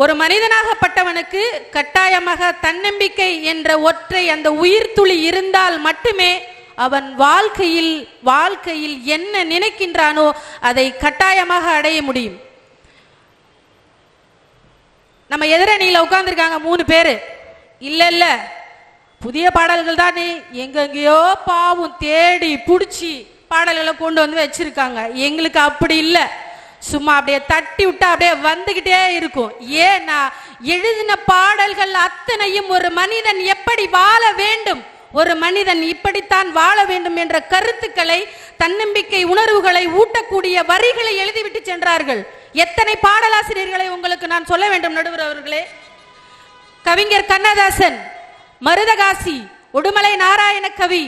F: ஒரு மனிதனாகப்பட்டவனுக்கு கட்டாயமாக தன்னம்பிக்கை என்ற ஒற்றை அந்த உயிர் துளி இருந்தால் மட்டுமே அவன் வாழ்க்கையில் என்ன நினைக்கின்றானோ அதை கட்டாயமாக அடைய முடியும். நம்ம எதிரணியில உட்கார்ந்துருக்காங்க 3 பேரு. இல்ல புதிய பாடல்கள் தான் எங்கெங்கயோ பாவம் தேடி புடிச்சு பாடல்களை கொண்டு வந்து வச்சிருக்காங்க. எங்களுக்கு அப்படி இல்லை, சும்மா அப்படியே தட்டி விட்டா அப்படியே வந்துகிட்டே இருக்கும். ஏன்னா எழுதின பாடல்கள் அத்தனையும் ஒரு மனிதன் எப்படி வாழ வேண்டும், ஒரு மனிதன் இப்படித்தான் வாழ வேண்டும் என்ற கருத்துக்களை, தன்னம்பிக்கை உணர்வுகளை ஊட்டக்கூடிய வரிகளை எழுதிவிட்டு சென்றார்கள். எத்தனை பாடலாசிரியர்களை உங்களுக்கு நான் சொல்ல வேண்டும் நடுவர் அவர்களே. கவிஞர் கண்ணதாசன், மருதகாசி, உடுமலை நாராயண கவி,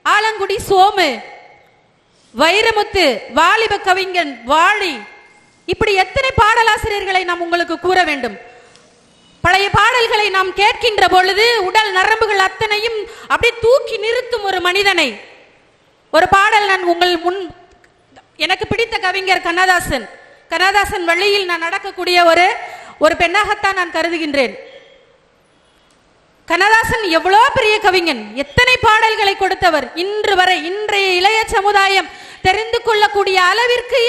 F: ஆலங்குடி சோமு, வைரமுத்து, வாலிப கவிஞன் வாழி, இப்படி எத்தனை பாடலாசிரியர்களை நாம் உங்களுக்கு கூற வேண்டும். பழைய பாடல்களை நாம் கேட்கின்ற பொழுது உடல் நரம்புகள் அத்தனையும் அப்படியே தூக்கி நிறுத்தும் ஒரு மனிதனை. ஒரு பாடல் நான் உங்கள் முன், எனக்கு பிடித்த கவிஞர் கண்ணதாசன் வழியில் நான் நடக்கக்கூடிய ஒரு பெண்ணாகத்தான் நான் கருதுகின்றேன். கண்ணதாசன் எவ்வளோ பெரிய கவிஞன், எத்தனை பாடல்களை கொடுத்தவர். இன்று வரை இன்றைய இளைய சமுதாயம் தெரிந்து கொள்ளக்கூடிய அளவிற்கு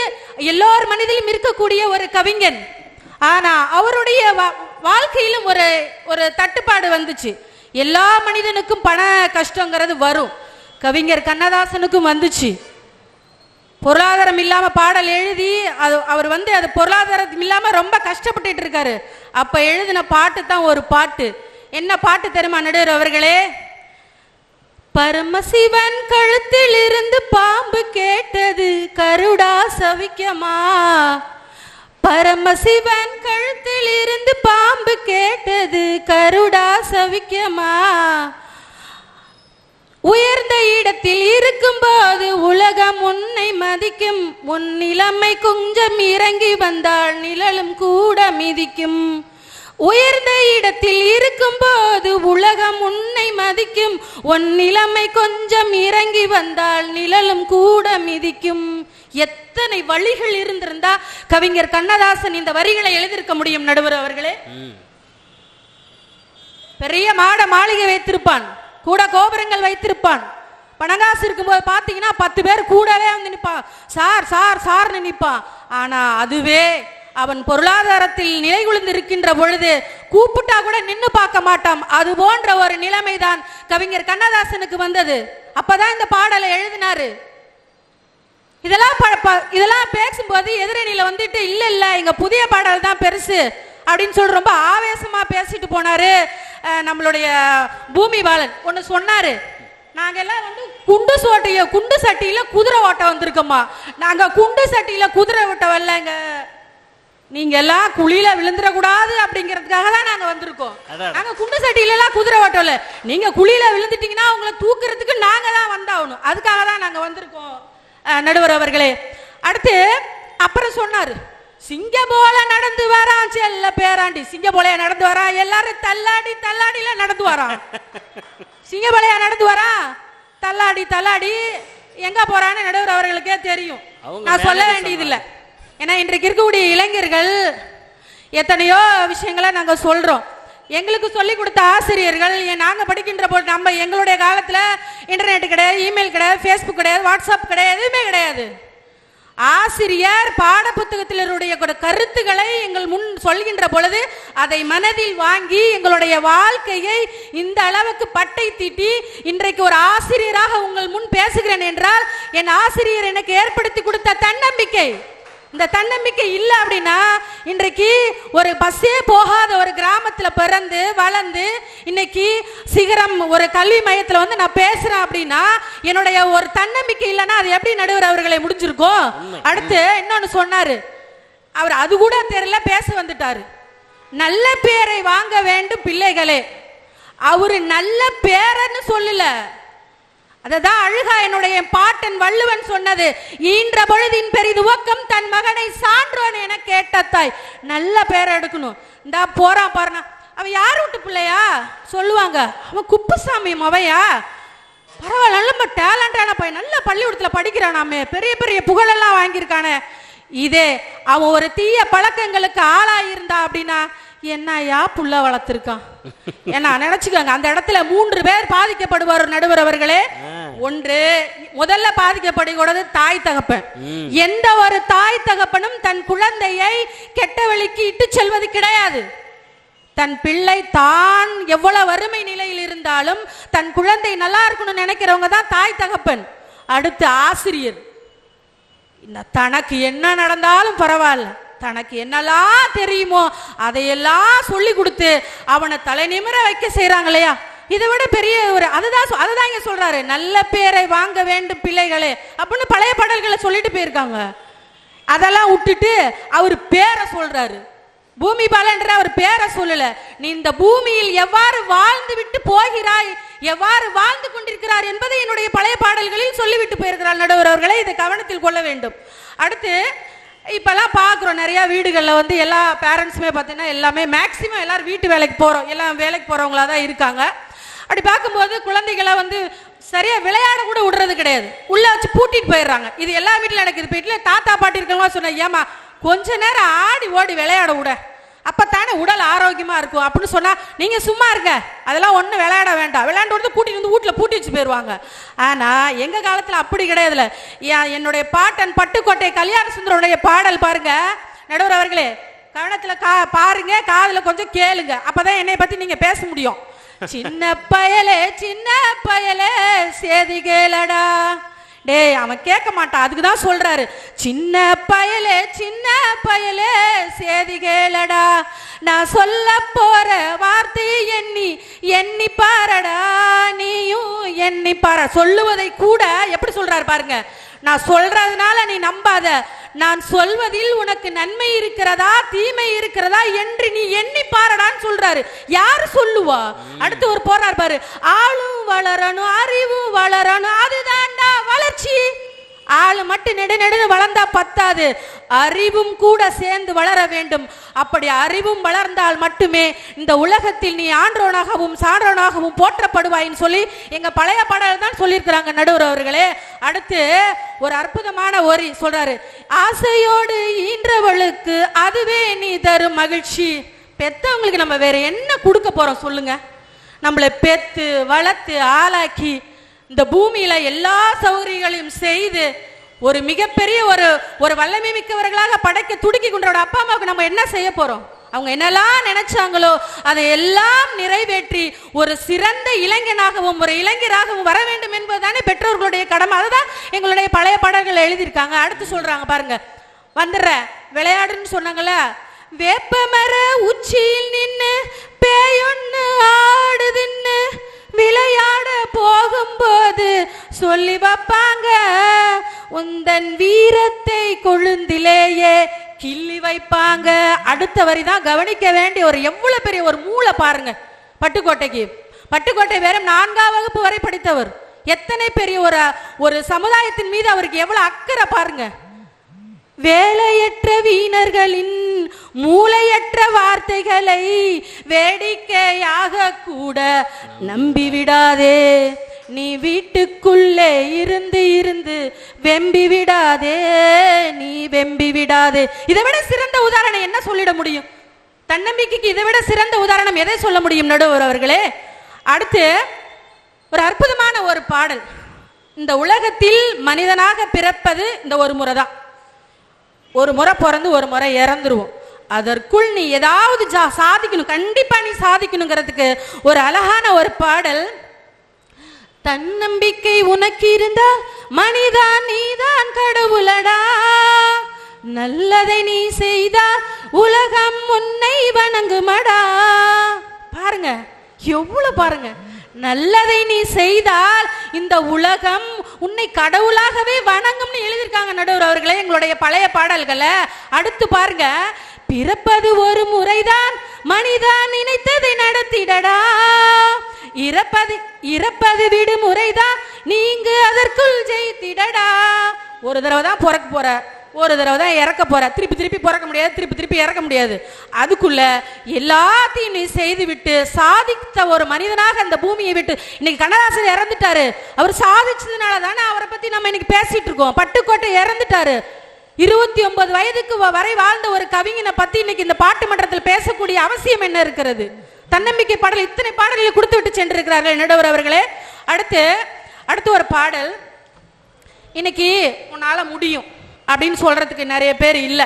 F: எல்லோர் மனதிலும் இருக்கக்கூடிய ஒரு கவிஞன். ஆனா அவருடைய வாழ்க்கையிலும் ஒரு தட்டுப்பாடு வந்துச்சு. எல்லா மனிதனுக்கும் பண கஷ்டங்கிறது வரும், கவிஞர் கண்ணதாசனுக்கும் வந்துச்சு. பொருளாதாரம் இல்லாம பாடல் எழுதி அவர் அது பொருளாதாரம் இல்லாம ரொம்ப கஷ்டப்பட்டு இருக்காரு. அப்ப எழுதின பாட்டு தான் ஒரு பாட்டு. என்ன பாட்டு தெரியுமா நடுவர் அவர்களே? பரமசிவன் கழுத்தில் இருந்து பாம்பு கேட்டது கருடா சவிக்கமா, பரமசிவன் கழுத்தில் இருந்து பாம்பு கேட்டது கருடா சவிக்கமா, உயர்ந்த இடத்தில் இருக்கும் போது உலகம் உன்னை மதிக்கும், உன் நிலைமை கொஞ்சம் இறங்கி வந்தால் நிழலும் கூட மிதிக்கும், உயர்ந்த இடத்தில் இருக்கும் போது உலகம் உன்னை மதிக்கும், உன் நிலைமை கொஞ்சம் இறங்கி வந்தால் நிழலும் கூட மிதிக்கும். எத்தனை வழிகள் இருந்திருந்தா கவிஞர் கண்ணதாசன் இந்த வரிகளை எழுதியிருக்க முடியும் நடுவர் அவர்களே. பெரிய மாளிகை வைத்திருப்பான், கூட கோபுரங்கள் வைத்திருப்பான். பணங்காசு இருக்கும்போது பாத்தீங்கன்னா 10 பேர் கூடவே வந்து நிற்பான், சார் சார் சார் நிற்பான். ஆனா அதுவே அவன் பொருளாதாரத்தில் நிலை குலைந்து இருக்கின்ற பொழுது கூப்பிட்டா கூட நின்னு பார்க்க மாட்டான். அது போன்ற ஒரு நிலைமைதான் கவிஞர் கண்ணதாசனுக்கு வந்தது. அப்பதான் இந்த பாடலை எழுதினாரு. இதெல்லாம் பேசும்போது எதிரணியில வந்துட்டு இல்ல எங்க புதிய பாடல் தான் பெருசு அப்படின்னு சொல்லி ரொம்ப ஆவேசமா பேசிட்டு போனாரு. நம்மளுடைய பூமி பாலன் ஒன்னு சொன்னாரு, நாங்க எல்லாம் வந்து குண்டு சட்டியில குதிரை ஓட்ட வந்திருக்கோமா, நாங்க குண்டு சட்டியில குதிரை ஓட்ட வரலங்க, நீங்க எல்லாம் குழியில விழுந்துடக்கூடாது அப்படிங்கிறதுக்காக தான் நாங்க வந்திருக்கோம். நாங்க குண்டு சட்டியில எல்லாம் குதிரை ஓட்டம் இல்ல, நீங்க குழியில விழுந்துட்டீங்கன்னா உங்களை தூக்குறதுக்கு நாங்க தான் வந்தாகணும், அதுக்காக தான் நாங்க வந்திருக்கோம் நடுவர் அவர்களே. அடுத்து அப்புறம் சொன்னாரு, சிங்க போல நடந்து வரான் செல்ல பேராண்டி, சிங்க போலையா நடந்து வரான், எல்லாரும் தள்ளாடில நடந்து வரான், சிங்க போலையா நடந்து வரான், தள்ளாடி எங்க போறான்னு நடுவர் அவர்களுக்கே தெரியும், நான் சொல்ல வேண்டியது இல்லை. ஏன்னா இன்றைக்கு இருக்கக்கூடிய இளைஞர்கள் எத்தனையோ விஷயங்களை நாங்க சொல்றோம். எங்களுக்கு சொல்லி கொடுத்த ஆசிரியர்கள், நாங்க படிக்கின்ற போது நம்ம எங்களுடைய காலத்துல இன்டர்நெட் கிடையாது, இமெயில் கிடையாது, ஃபேஸ்புக் கிடையாது, வாட்ஸ்அப் கிடையாது, எதுவுமே கிடையாது. ஆசிரியர் பாட புத்தகத்தினருடைய கருத்துக்களை எங்கள் முன் சொல்கின்ற பொழுது அதை மனதில் வாங்கி எங்களுடைய வாழ்க்கையை இந்த அளவுக்கு பட்டை தீட்டி இன்றைக்கு ஒரு ஆசிரியராக உங்கள் முன் பேசுகிறேன் என்றால் என் ஆசிரியர் எனக்கு ஏற்படுத்தி கொடுத்த தன்னம்பிக்கை. இந்த தன்னம்பிக்கை இல்லை அப்படின்னா இன்றைக்கு ஒரு பஸ்ஸே போகாத ஒரு கிராமத்துல பிறந்து வளர்ந்து இன்னைக்கு சிகரம் ஒரு கல்வி மையத்துல வந்து நான் பேசுறேன் அப்படின்னா என்னுடைய ஒரு தன்னம்பிக்கை இல்லைன்னா அது எப்படி நடுவர் அவர்களை முடிஞ்சிருக்கும். அடுத்து இன்னொன்னு சொன்னாரு, அவர் அது கூட தெரியல பேச வந்துட்டாரு, நல்ல பேரை வாங்க வேண்டும் பிள்ளைகளே. அவரு நல்ல பேரன்னு சொல்லல, அததான் அழுகா என்னுடைய பாட்டன் வள்ளுவன் சொன்னது, ஈன்ற பொழுதின் பெரிது உவக்கம் தன் மகனை சான்றோன் என கேட்ட தாய். நல்ல பேரை எடுக்கணும். இந்த போறான் பாருனா, அவன் யார் வீட்டு பிள்ளையா சொல்லுவாங்க, அவன் குப்புசாமி மவையா, பரவாயில்ல நல்ல டேலண்டான பையன், நல்ல பள்ளிக்கூடத்துல படிக்கிறானாமே, பெரிய பெரிய புகழெல்லாம் வாங்கியிருக்கானே. இதே அவன் ஒரு தீய பழக்கங்களுக்கு ஆளாயிருந்தா அப்படின்னா என்னையா புள்ள வளர்த்திருக்கான். ஏன்னா நினைச்சுக்கோங்க, அந்த இடத்துல 3 பேர் பாதிக்கப்படுவார் நடுவர் அவர்களே. ஒன்று, முதல்ல பாதிக்கப்படுகிறது தாய் தகப்பன். எந்த ஒரு தாய் தகப்பனும் தன் குழந்தையை கெட்ட வழிக்கு இட்டு செல்வது கிடையாது. தன் பிள்ளை தான் எவ்வளவு வறுமை நிலையில் இருந்தாலும் தன் குழந்தை நல்லா இருக்கணும்னு நினைக்கிறவங்க தான் தாய் தகப்பன். அடுத்து ஆசிரியர், தனக்கு என்ன நடந்தாலும் பரவாயில்ல, தனக்கு என்னெல்லாம் தெரியுமோ அதையெல்லாம் சொல்லி கொடுத்து அவனை தலை நிமிர வைக்க செய்யறாங்க இல்லையா, இதை விட பெரிய ஒரு அதுதான் இங்க சொல்றாரு, நல்ல பேரை வாங்க வேண்டும் பிள்ளைகளே அப்படின்னு பழைய பாடல்களை சொல்லிட்டு போயிருக்காங்க. அதெல்லாம் விட்டுட்டு அவர் பேரை சொல்றாரு, பூமி பாலன்ற அவர் பேரை சொல்லல, நீ இந்த பூமியில் எவ்வாறு வாழ்ந்து விட்டு போகிறாய், எவ்வாறு வாழ்ந்து கொண்டிருக்கிறார் என்பதை என்னுடைய பழைய பாடல்களில் சொல்லிவிட்டு போயிருக்கிறார் நடுவர் அவர்களை, இதை கவனத்தில் கொள்ள வேண்டும். அடுத்து இப்பெல்லாம் பார்க்குறோம் நிறைய வீடுகளில் வந்து எல்லா பேரண்ட்ஸுமே பார்த்தீங்கன்னா எல்லாமே மேக்சிமம் எல்லாரும் வீட்டு வேலைக்கு போகிறோம், எல்லாம் வேலைக்கு போகிறவங்களா தான் இருக்காங்க. அப்படி பார்க்கும்போது குழந்தைகளை வந்து சரியா விளையாட கூட விடுறது கிடையாது, உள்ள வச்சு பூட்டிட்டு போயிடுறாங்க. இது எல்லா வீட்டில் நடக்குது. இப்போ வீட்டில் தாத்தா பாட்டி இருக்கவங்க சொன்ன, ஏமா கொஞ்ச நேரம் ஆடி ஓடி விளையாட விட, அப்பத்தானே உடல் ஆரோக்கியமா இருக்கும் அப்படின்னு சொன்னா நீங்க சும்மா இருங்க, அதெல்லாம் ஒன்றும் விளையாட வேண்டாம், விளையாண்டு வந்து கூட்டிட்டு வந்து வீட்டில் பூட்டி வச்சு போயிடுவாங்க. ஆனா எங்க காலத்துல அப்படி கிடையாதுல. என்னுடைய பாட்டன் பட்டுக்கோட்டை கல்யாண சுந்தரனுடைய பாடல் பாருங்க நடுவர் அவர்களே, கவனத்துல பாருங்க, காதுல கொஞ்சம் கேளுங்க, அப்பதான் என்னை பத்தி நீங்க பேச முடியும். சின்ன பயலே சேதி கேளடா, டேய் அவன் கேட்க மாட்டான், அதுக்குதான் சொல்றாரு, சின்ன பயலே சேதி கேளடா, நான் சொல்ல போற வார்த்தை எண்ணி பாரடா, நீயும் எண்ணி பார. சொல்லுவதை கூட எப்படி சொல்றாரு பாருங்க, நான் சொல்றதுனால நீ நம்பாத, நான் சொல்வதில் உனக்கு நன்மை இருக்கிறதா தீமை இருக்கிறதா என்று நீ எண்ணி பாரடான்னு சொல்றாரு. யாரு சொல்லுவா? அடுத்து ஒரு போறார் பாரு, ஆளும் வளரணும் அறிவும் வளரணும், அதுதான்டா வளர்ச்சி. ஆளு மட்டும் நெடு வளர்ந்தா பத்தாது, அறிவும் கூட சேர்ந்து வளர வேண்டும். அப்படி அறிவும் வளர்ந்தால் மட்டுமே இந்த உலகத்தில் நீ ஆன்றோனாகவும் சான்றோனாகவும் போற்றப்படுவாயின்னு சொல்லி எங்க பழைய பாடல் தான் சொல்லியிருக்கிறாங்க நடுவர் அவர்களே. அடுத்து ஒரு அற்புதமான ஒரி சொல்றாரு, ஆசையோடு ஈன்றவளுக்கு அதுவே நீ தரும் மகிழ்ச்சி. பெத்தவங்களுக்கு நம்ம வேற என்ன கொடுக்க போறோம் சொல்லுங்க? நம்மளை பெத்து வளர்த்து ஆளாக்கி இந்த பூமியில எல்லா சௌகரியங்களையும் செய்து ஒரு மிகப்பெரிய ஒரு வல்லமை மிக்கவர்களாக படைக்க துடிக்கி கொண்டோட அப்பா அம்மாவுக்கு நம்ம என்ன செய்ய போறோம்? அவங்க என்னெல்லாம் நினைச்சாங்களோ அதை எல்லாம் நிறைவேற்றி ஒரு சிறந்த இளைஞனாகவும் ஒரு இளைஞராகவும் வர வேண்டும் என்பதுதானே பெற்றோர்களுடைய கடமை. அதுதான் எங்களுடைய பழைய பாடல்கள் எழுதியிருக்காங்க. அடுத்து சொல்றாங்க பாருங்க, வந்துடுற விளையாடுன்னு சொன்னாங்கல்ல, வேப்பமர உச்சியில் நின்னு பேயொன்னு ஆடுதுன்னு விளையாட போகும்போது சொல்லி வைப்பாங்க, உந்தன் வீரத்தை கொழுந்திலேயே கிள்ளி வைப்பாங்க. அடுத்த வரிதான் கவனிக்க வேண்டிய ஒரு எவ்வளவு பெரிய ஒரு மூளை பாருங்க. பட்டுக்கோட்டை வெறும் 4ஆம் வகுப்பு வரை படித்தவர். எத்தனை பெரிய ஒரு சமுதாயத்தின் மீது அவருக்கு எவ்வளவு அக்கறை பாருங்க. வேலையற்ற வீணர்களின் மூளையற்ற வார்த்தைகளை வேடிக்கையாக கூட நம்பிவிடாதே, நீ வீட்டுக்குள்ளே இருந்து இருந்து வெம்பி விடாதே, நீ வெம்பி விடாதே. இதை விட சிறந்த உதாரணம் என்ன சொல்லிட முடியும்? தன்னம்பிக்கைக்கு இதை விட சிறந்த உதாரணம் எதை சொல்ல முடியும் நடுவர் அவர்களே? அடுத்து ஒரு அற்புதமான ஒரு பாடல். இந்த உலகத்தில் மனிதனாக பிறப்பது இந்த ஒரு முறை தான். ஒரு முறை பிறந்து ஒரு முறை இறந்துருவோம். அதற்குள் நீ ஏதாவது சாதிக்கணும், கண்டிப்பா நீ சாதிக்கணுங்கிறதுக்கு ஒரு அழகான ஒரு பாடல். தன்னம்பிக்கை உனக்கு இருந்தா மனிதா நீதான் கடவுளடா, நல்லதை நீ செய்தா உலகம் உன்னை வணங்குமடா. பாருங்க எவ்வளவு பாருங்க, நல்லதை நீ செய்தால் இந்த உலகம் உன்னை கடவுளாகவே வணங்கும்னு எழுதியிருக்காங்க நடுவர் அவர்களே எங்களுடைய பழைய பாடல்களை. அடுத்து பாருங்க, பிறப்பது ஒரு முறைதான் மனிதா நினைத்ததை நடத்திடடா, இறப்பது விடுமுறைதான் நீங்க அதற்குள் ஜெயித்திடடா. ஒரு தடவை தான் பிறக்க போற, ஒரு தடவை தான் இறக்க போற, திருப்பி பிறக்க முடியாது, திருப்பி இறக்க முடியாது. அதுக்குள்ள எல்லாத்தையும் நீ செய்து விட்டு சாதித்த ஒரு மனிதனாக அந்த பூமியை விட்டு, இன்னைக்கு கண்ணதாசன் இறந்துட்டாரு, அவர் சாதிச்சதுனால தானே அவரை பத்தி நம்ம இன்னைக்கு பேசிட்டு இருக்கோம். பட்டுக்கோட்டை இறந்துட்டாரு, 29 வயதுக்கு வரை வாழ்ந்த ஒரு கவிஞனை பத்தி இன்னைக்கு இந்த பாட்டு மன்றத்தில் பேசக்கூடிய அவசியம் என்ன இருக்கிறது? தன்னம்பிக்கை பாடல் இத்தனை பாடல்களை கொடுத்து விட்டு சென்றிருக்கிறார்கள் நடுவர் அவர்களே. அடுத்து ஒரு பாடல். இன்னைக்கு உன்னால முடியும் அப்படின்னு சொல்றதுக்கு நிறைய பேர் இல்ல.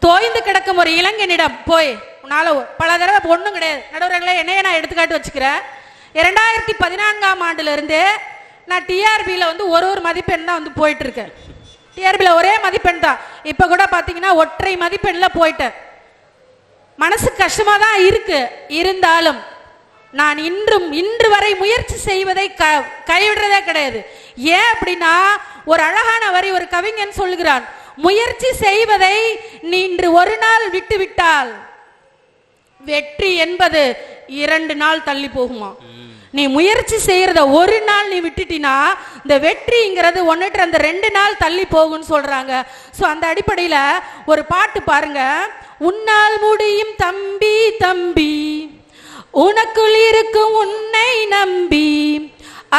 F: தோய்ந்து கிடக்கும் ஒரு இளைஞனிடம் போய் உன்னால பல தடவை ஒண்ணும் கிடையாது நடுவர்களே. என்னைய நான் எடுத்துக்காட்டு வச்சுக்கிறேன். 2014ஆம் ஆண்டுல இருந்து நான் டிஆர்பியில ஒரு மதிப்பெண் தான் போயிட்டு இருக்கேன். டிஆர்பியில ஒரே மதிப்பெண் தான். இப்ப கூட பாத்தீங்கன்னா ஒற்றை மதிப்பெண்ல போயிட்டேன். மனசு கஷ்டமா தான் இருக்கு. இருந்தாலும் நான் இன்று வரை முயற்சி செய்வதை கைவிடுறதே கிடையாது. ஏன் அப்படின்னா, ஒரு அழகான வரி ஒரு கவிஞன் சொல்லுகிறான், முயற்சி செய்வதை நீ இன்று ஒரு நாள் விட்டு விட்டால் வெற்றி என்பது 2 நாள் தள்ளி போகுமா. நீ முயற்சி செய்யறத ஒரு நாள் நீ விட்டுட்டினா இந்த வெற்றிங்கிறது 2 நாள் தள்ளி போகும்னு சொல்றாங்க. சோ அந்த அடிப்படையில ஒரு பாட்டு பாருங்க. உன்னால் முடியும் தம்பி தம்பி, உனக்குள் இருக்கும் உன்னை நம்பி,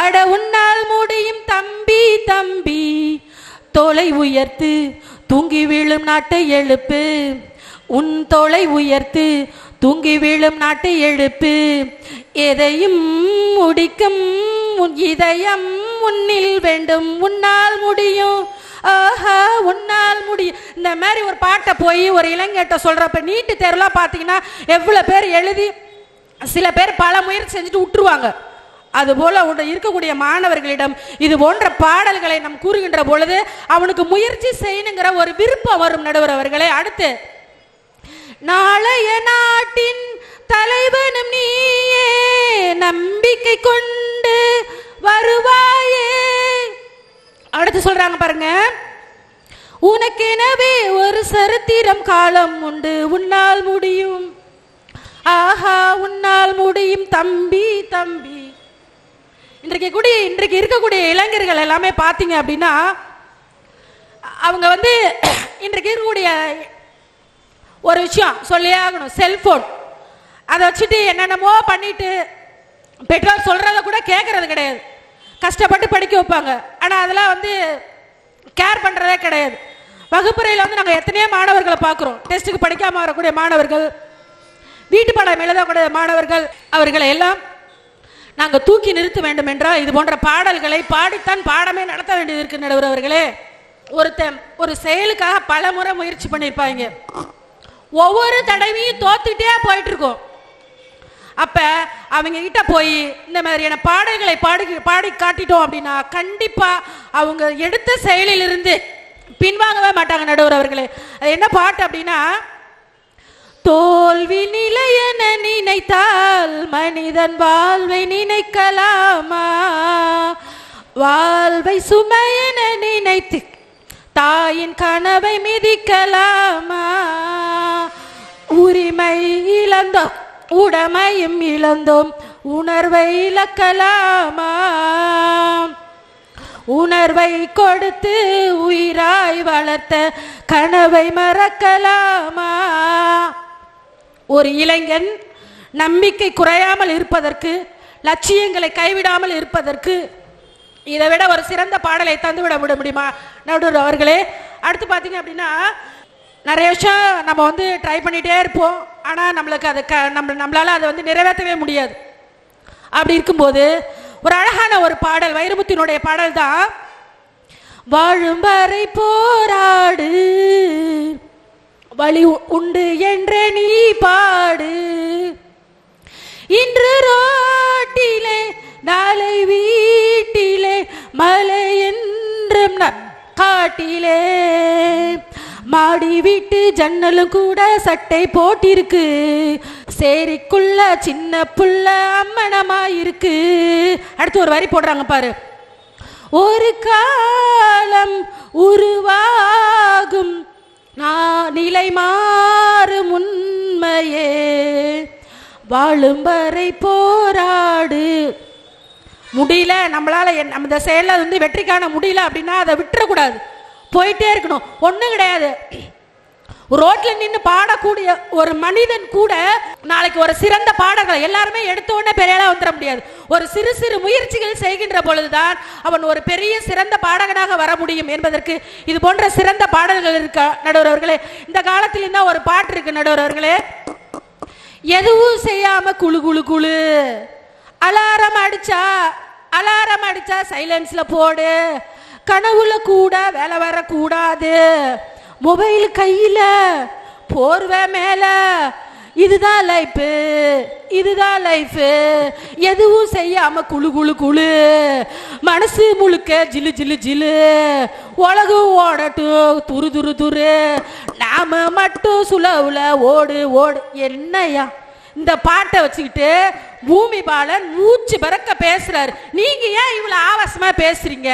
F: அட உன்னால் முடியும் தம்பி தம்பி, தோளை உயர்த்து தூங்கி விழும் நாட்டை எழுப்பு, உன் தோளை உயர்த்து தூங்கி விழும் நாட்டை எழுப்பு, எதையும் முடிக்கும் உன் இதயம் உன்னில் வேண்டும், உன்னால் முடியும், ஆஹா உன்னால் முடியும். இந்த மாதிரி ஒரு பாட்டை போய் ஒரு இளைஞர்கிட்ட சொல்றப்ப நீட்டு தேர்வுலாம் பார்த்தீங்கன்னா எவ்வளவு பேர் எழுதி சில பேர் பல முயற்சி செஞ்சுட்டு விட்டுருவாங்க. அதுபோல இருக்கக்கூடிய மாணவர்களிடம் இது போன்ற பாடல்களை நாம் கூறுகின்ற பொழுது அவனுக்கு முயற்சி செய்யணுங்கிற ஒரு விருப்பம் வரும் நடுவர் அவர்களே. அடுத்து, நாளைய நாட்டின் தலைவனும் நீயே, நம்பிக்கை கொண்டு வருவாயே. அடுத்து சொல்றாங்க பாருங்க, உனக்கெனவே ஒரு சரித்திரம் காலம் உண்டு, உன்னால் முடியும், ஆஹா உன்னால் முடியும் தம்பி தம்பி. இன்றைக்கு இருக்கக்கூடிய இளைஞர்கள் எல்லாமே பார்த்தீங்க அப்படின்னா அவங்க இன்றைக்கு இருக்கக்கூடிய ஒரு விஷயம் சொல்லியே ஆகணும், செல்போன். அதை வச்சுட்டு என்னென்னமோ பண்ணிட்டு பெற்றோர் சொல்றத கூட கேட்கறது கிடையாது. கஷ்டப்பட்டு படிக்க வைப்பாங்க, ஆனால் அதெல்லாம் கேர் பண்றதே கிடையாது. வகுப்பறையில் நாங்கள் எத்தனையோ மாணவர்களை பார்க்குறோம், டெஸ்ட்டுக்கு படிக்காம வரக்கூடிய மாணவர்கள், வீட்டு பாடம் எழுதக்கூடிய மாணவர்கள், அவர்களை எல்லாம் நாங்கள் தூக்கி நிறுத்த வேண்டும் என்றால் இது போன்ற பாடல்களை பாடித்தான் பாடமே நடத்த வேண்டியது இருக்கு நடுவர் அவர்களே. ஒரு செயலுக்காக பல முறை முயற்சி பண்ணியிருப்பாங்க, ஒவ்வொரு தடவையும் தோத்துட்டே போயிட்டு இருக்கோம். அப்ப அவங்க கிட்ட போய் இந்த மாதிரியான பாடல்களை பாடி காட்டிட்டோம் அப்படின்னா கண்டிப்பா அவங்க எடுத்த செயலிலிருந்து பின்வாங்கவே மாட்டாங்க நடுவர் அவர்களே. அது என்ன பாட்டு அப்படின்னா, தோல்வி நிலையென நினைத்தால் மனிதன் வாழ்வை நினைக்கலாமா, வாழ்வை சுமையென நினைத்து தாயின் கனவை மிதிக்கலாமா, உரிமை இழந்தோம் உடமையும் இழந்தோம் உணர்வை இழக்கலாமா, உணர்வை கொடுத்து உயிராய் வளர்த்த கனவை மறக்கலாமா. ஒரு இளைஞன் நம்பிக்கை குறையாமல் இருப்பதற்கு, லட்சியங்களை கைவிடாமல் இருப்பதற்கு இதை விட ஒரு சிறந்த பாடலை தந்துவிட முடியுமா நடுவர் அவர்களே? அடுத்து பார்த்தீங்க அப்படின்னா, நிறைய விஷயம் நம்ம வந்து ட்ரை பண்ணிகிட்டே இருப்போம், ஆனால் நம்மளுக்கு அது நம்மளால் அதை வந்து நிறைவேற்றவே முடியாது. அப்படி இருக்கும்போது ஒரு அழகான ஒரு பாடல், வைரமுத்தினுடைய பாடல் தான், வாழும் வரை போராடு வழி உண்டு என்றே நீ பாடு, இன்று ரோட்டிலே நாளை வீட்டிலே மலை என்றும் காட்டிலே, மாடி வீட்டு ஜன்னலும் கூட சட்டை போட்டிருக்கு, சேரிக்குள்ள சின்ன புள்ள அம்மனமா இருக்கு. அடுத்து ஒரு வரி போடுறாங்க பாரு, ஒரு காலம் உருவாகும் நிலை மாறும் உண்மையே, வாழும் வரை போராடு. முடியல நம்மளால நம்ம செயல வந்து வெற்றி காண முடியல அப்படின்னா அதை விட்டுறக்கூடாது, போயிட்டே இருக்கணும். ஒண்ணும் கிடையாது, ரோட்ல நின்று பாடக்கூடிய ஒரு மனிதன் கூட நாளைக்கு ஒரு சிறந்த பாடகர், எல்லாருமே எடுத்த உடனே பெரியாளா வந்துட முடியாது. ஒரு சிறு சிறு முயற்சிகள் செய்கின்ற பொழுதுதான் அவன் ஒரு பெரிய சிறந்த பாடகனாக வர முடியும் என்பதற்கு இது போன்ற சிறந்த பாடல்கள் இருக்க நடுவர் அவர்களே. இந்த காலத்துல இருந்தா ஒரு பாட்டு இருக்கு நடுவர் அவர்களே, எதுவும் செய்யாம குழு குழு குழு, அலாரம் அடிச்சா சைலன்ஸ்ல போடு, கனவுல கூட வேலை வரக்கூடாது, மொபைல் கையில போர்வை மேல, இதுதான் லைஃப், எதுவும் செய்யாம குழு குழு குழு, மனசு முழுக்க ஜிலு ஜிலு ஜிலு, உலகம் ஓடட்டும் துரு துரு துரு, நாம மட்டும் சுலவுல ஓடு ஓடு. என்னையா இந்த பாட்டை வச்சுக்கிட்டு பூமி பாலன் மூச்சு பறக்க பேசுறாரு, நீங்க ஏன் இவ்வளவு ஆவேசமா பேசுறீங்க?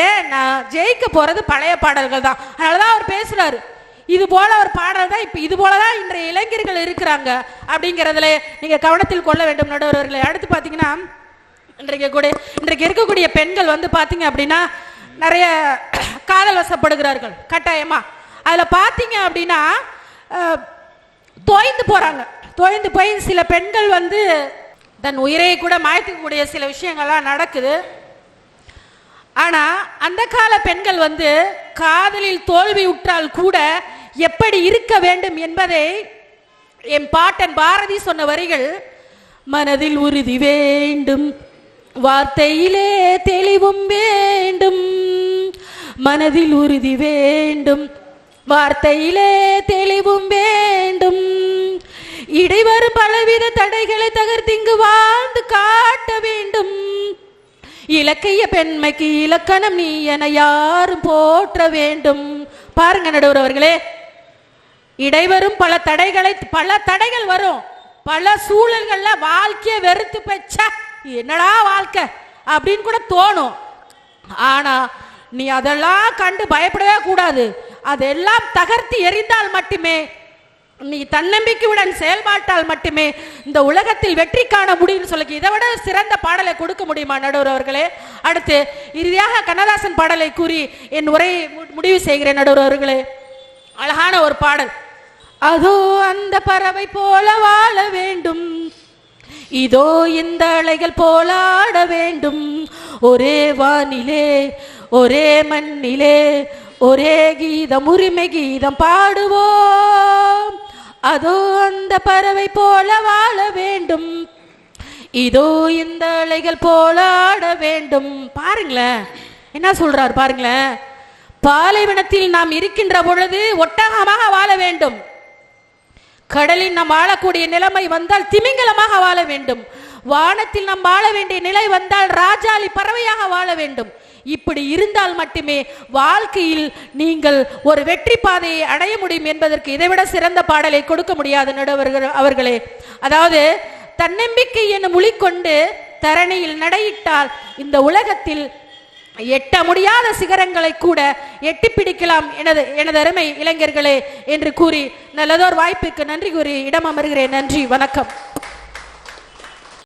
F: ஏன்னா ஜெயிக்க போறது பழைய பாடல்கள் தான், அதனாலதான் அவர் பேசுறாரு. இது போல ஒரு பாடல் தான், இப்ப இது போலதான் இன்றைய இளைஞர்கள் இருக்கிறாங்க அப்படிங்கறதுல நீங்க கவனத்தில் கொள்ள வேண்டும் நடுவர்களே. அடுத்து பாத்தீங்கன்னா, இன்றைக்கு இருக்கக்கூடிய பெண்கள் வந்து பாத்தீங்க அப்படின்னா நிறைய காதல் வசப்படுகிறார்கள் கட்டாயமா. அதுல பாத்தீங்க அப்படின்னா தோய்ந்து போய் சில பெண்கள் வந்து தன் உயிரை கூட மாய்த்துக்கூடிய சில விஷயங்கள்லாம் நடக்குது. ஆனா அந்த கால பெண்கள் வந்து காதலில் தோல்வி உற்றால் கூட எப்படி இருக்க வேண்டும் என்பதை என் பாட்டன் பாரதி சொன்ன வரிகள், மனதில் உறுதி வேண்டும், வார்த்தையிலே தெளிவும் வேண்டும், மனதில் உறுதி வேண்டும், வார்த்தையிலே தெளிவும் வேண்டும், இடைவரும் பலவித தடைகளை தகர்த்திங்கு வாழ்ந்து காட்ட வேண்டும், இலக்கிய பெண்மைக்கு இலக்கணம் நீ என யாரும் போற்ற வேண்டும். பாருங்க நடுவர் அவர்களே, இடைவரும் பல தடைகள் வரும், பல சூழல்கள்ல வாழ்க்கைய வெறுத்து பெச்ச என்னடா வாழ்க்கை அப்படின்னு கூட தோணும். ஆனா நீ அதெல்லாம் கண்டு பயப்படவே கூடாது, அதெல்லாம் தகர்த்து எறிந்தால் மட்டுமே, நீ தன்னம்பிக்கையுடன் செயல்பாட்டால் மட்டுமே இந்த உலகத்தில் வெற்றி காண முடியும். சொல்ல இதை விட சிறந்த பாடலை கொடுக்க முடியுமா நடுவர் அவர்களே? அடுத்து இறுதியாக கண்ணதாசன் பாடலை கூறி என் உரையை முடிவு செய்கிறேன் நடுவர் அவர்களே. அழகான ஒரு பாடல், அதோ அந்த பறவை போல வாழ வேண்டும், இதோ இந்த அலைகள் போல ஆட வேண்டும், ஒரே வானிலே ஒரே மண்ணிலே ஒரே கீதம் உரிமை கீதம் பாடுவோம், அதோ அந்த பறவை போல வாழ வேண்டும், இதோ இந்த அலைகள் போல ஆட வேண்டும். பாருங்களேன் என்ன சொல்றாரு பாருங்களேன், பாலைவனத்தில் நாம் இருக்கின்ற பொழுது ஒட்டகமாக வாழ வேண்டும், கடலில் நாம் வாழக்கூடிய நிலைமை வந்தால் திமிங்கலமாக வாழ வேண்டும், வானத்தில் நாம் வாழ வேண்டிய நிலை வந்தால் ராஜாளி பறவையாக வாழ வேண்டும். இப்படி இருந்தால் மட்டுமே வாழ்க்கையில் நீங்கள் ஒரு வெற்றி பாதையை அடைய முடியும் என்பதற்கு இதைவிட சிறந்த பாடலை கொடுக்க முடியாது நடுவர்கள் அவர்களே. அதாவது தன்னம்பிக்கை என்னும் மொழி கொண்டு தரணியில் நடையிட்டால் இந்த உலகத்தில் எட்ட முடியாத சிகரங்களை கூட எட்டி பிடிக்கலாம் எனது அருமை இளைஞர்களே என்று கூறி நல்லதோர் வாய்ப்புக்கு நன்றி கூறி இடம் அமர்கிறேன். நன்றி, வணக்கம்.